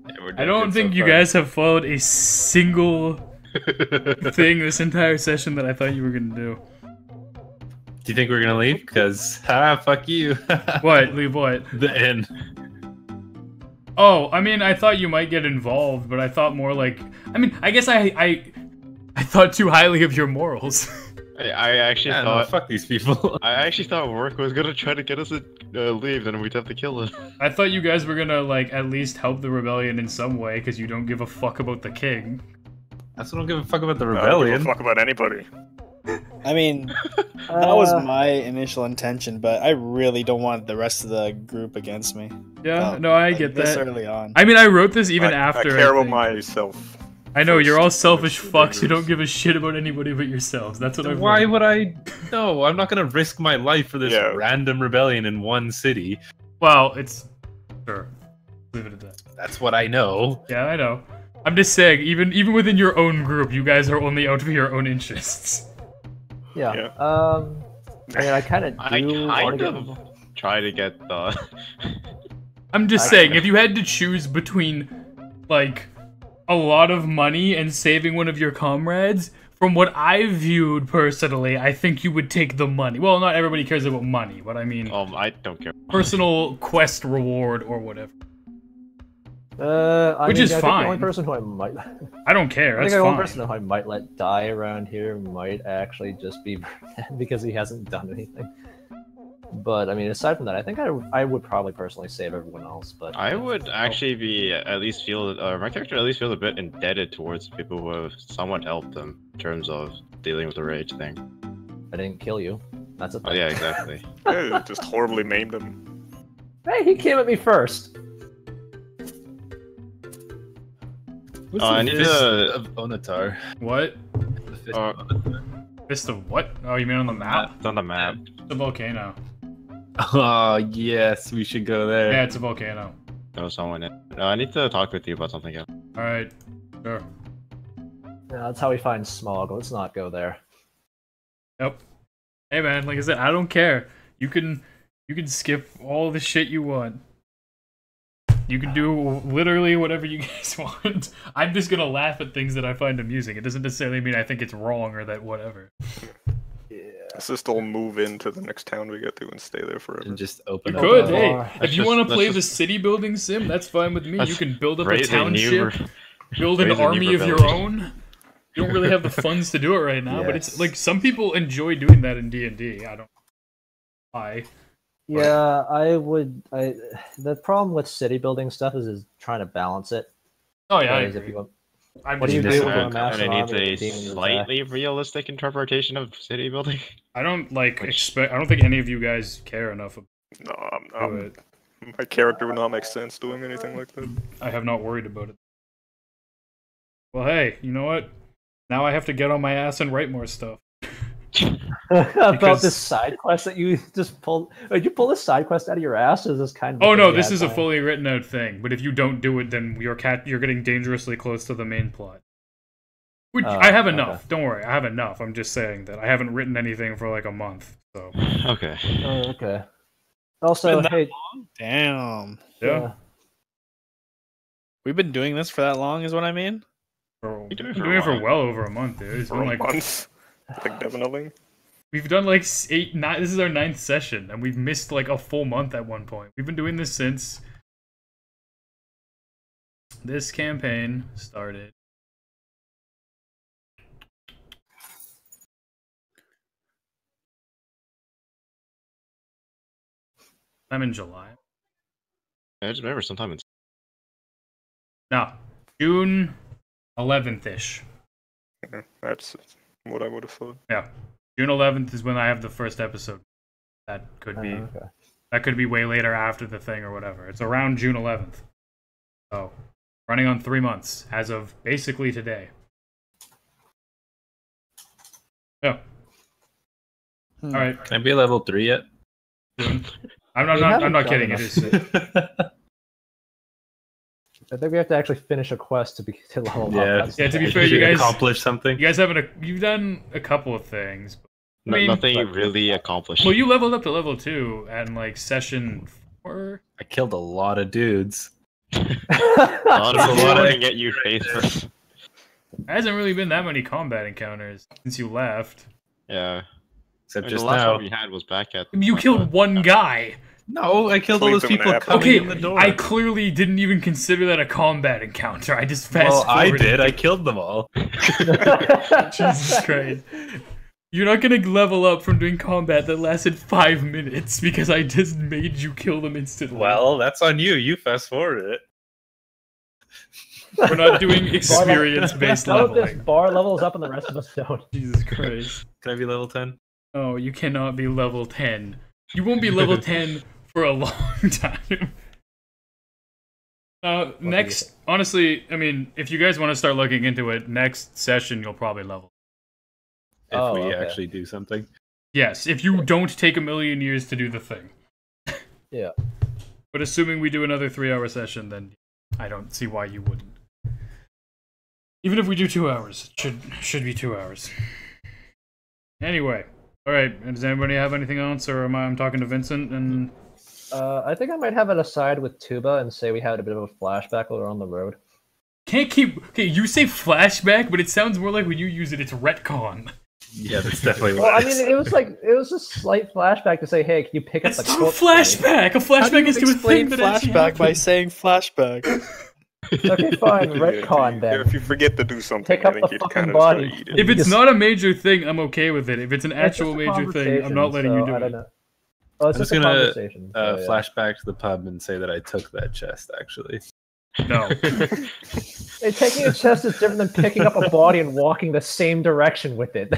Yeah, we're I doing don't good think so you far. guys have followed a single thing this entire session that I thought you were gonna do. Do you think we're gonna leave? Because fuck you. What? Leave what? The inn. Oh, I mean, I thought you might get involved, but I thought more like. I mean, I guess I thought too highly of your morals. I actually Yeah, no, thought. fuck these people. I actually thought work was gonna try to get us to leave, then we'd have to kill him. I thought you guys were gonna like at least help the rebellion in some way because you don't give a fuck about the king. That's what I don't give a fuck about the I don't give rebellion. a fuck about anybody. I mean, that was my initial intention, but I really don't want the rest of the group against me. Yeah, no, I Like, get this that. early on. I mean, I wrote this even I after. care about think. myself. I know you're all first. selfish First, fucks who dangerous. don't give a shit about anybody but yourselves. That's what I've Why learned. would I? No, I'm not gonna risk my life for this Yeah. random rebellion in one city. Well, it's Sure. Leave it at that. That's what I know. Yeah, I know. I'm just saying, even within your own group, you guys are only out for your own interests. Yeah. Yeah. I mean, I kind of I do want to kind get. of try to get the. I'm just saying, if you had to choose between, like, a lot of money and saving one of your comrades, from what I viewed personally, I think you would take the money. Well, not everybody cares about money, but I mean, I don't care. personal quest reward or whatever. I Which mean, is I think the only fine. person who I might. I don't care. I think That's the only fine. person who I might let die around here might actually just be because he hasn't done anything. But I mean, aside from that, I think I would probably personally save everyone else. But I would actually be at least feel my character at least feels a bit indebted towards people who have somewhat helped them in terms of dealing with the rage thing. I didn't kill you. That's a thing. Oh yeah, exactly. Yeah, just horribly maimed him. Hey, he came at me first. What's I the need fist to- of Onatar? What? The fist Uh, of Onatar. Fist of what? Oh, you mean on the map? It's on the map. It's a volcano. Oh yes, we should go there. Yeah, it's a volcano. There was someone in. No, I need to talk with you about something else. Alright. Sure. Yeah, that's how we find smog. Let's not go there. Yep. Hey man, like I said, I don't care. You can skip all the shit you want. You can do literally whatever you guys want. I'm just gonna laugh at things that I find amusing. It doesn't necessarily mean I think it's wrong or that whatever. Let's just all move into the next town we get to and stay there forever. And just open You up. could, the hey. bar. If you just- want to let's play just- the city building sim, that's fine with me. You Let's can build up a raise a new township, build an raise a new army of your rebellion. own. You don't really have the funds to do it right now, but it's Yes. like some people enjoy doing that in D&D. I don't know why. Yeah, I would. The problem with city building stuff is trying to balance it. Oh yeah, I Whereas if agree. you want, I'm What do just you do saying, with a mass and it needs army a of demons attack? slightly realistic interpretation of city building. I don't like Which- expect. I don't think any of you guys care enough about No, it. my character would not make sense doing anything like that. I have not worried about it. Well, hey, you know what? Now I have to get on my ass and write more stuff. about Because- this side quest that you just pulled. Did you pull this side quest out of your ass? Or is this kind of? Oh a no, thing you this had is a planned? fully written out thing. But if you don't do it, then you're getting dangerously close to the main plot. Which Oh, I have okay. enough. Don't worry, I have enough. I'm just saying that I haven't written anything for like a month. So Okay. Oh, okay. Also, Been that hey, Damn. yeah, We've been doing this for that long, is what I mean? we're You do it doing for a it for while. well over a month, dude. It's For been a like month. Like, definitely. we've done like 8, 9. This is our 9th session, and we've missed like a full month at one point. We've been doing this since this campaign started. I'm in July. I just remember sometime in. No, June 11th-ish. Yeah, that's what I would have thought. Yeah, June 11th is when I have the first episode. That could be okay. that could be way later after the thing or whatever. It's around June 11th. So, running on 3 months as of basically today. Yeah. All right. Can I be level 3 yet? I'm We not haven't done kidding. It enough. is. I think we have to actually finish a quest to be to level up. Yeah. That's- Yeah, to be Did fair, you guys accomplish something. you guys you've done a couple of things. I mean, Nothing really accomplished. Well, you leveled up to level 2 at like session 4. I killed a lot of dudes. a lot of a lot people of- didn't get you face first. There hasn't really been that many combat encounters since you left. Yeah. Except And just the last now. one we had was back at. You killed one guy. No, I killed all those Cleaned them people in coming Okay, in the door. I clearly didn't even consider that a combat encounter. I just fast well, I forwarded. did. I killed them all. Jesus Christ. You're not gonna level up from doing combat that lasted 5 minutes because I just made you kill them instantly. Well, that's on you. You fast forward it. We're not doing experience-based Now that this leveling. bar levels up and the rest of us don't. Jesus Christ. Can I be level 10? Oh, you cannot be level 10. You won't be level 10 for a long time. Next, honestly, I mean, if you guys want to start looking into it, next session you'll probably level. If Oh, we okay. actually do something. Yes, if you don't take a million years to do the thing. Yeah. But assuming we do another 3-hour session, then I don't see why you wouldn't. Even if we do 2 hours, it should be 2 hours. Anyway, all right. Does anybody have anything else, or I'm talking to Vincent? And I think I might have it aside with Tuba and say we had a bit of a flashback while we're on the road. can't keep. Okay, you say flashback, but it sounds more like when you use it, it's retcon. Yeah, that's definitely Well, what I mean, it was a slight flashback to say, hey, can you pick up It's the not a corpse? flashback. A flashback is to a explain thing that actually flashback by happened. saying flashback. Okay, fine, retcon then. If you forget to do something, Pick up I think the you'd fucking kind of body. start eating. If it's not a major thing, I'm okay with it. If it's an It's just actual a major thing, I'm not letting conversation, you so do I it. don't know. Oh, it's I'm just just a gonna conversation. So, yeah. flashback to the pub and say that I took that chest, actually. No. Hey, taking a chest is different than picking up a body and walking the same direction with it.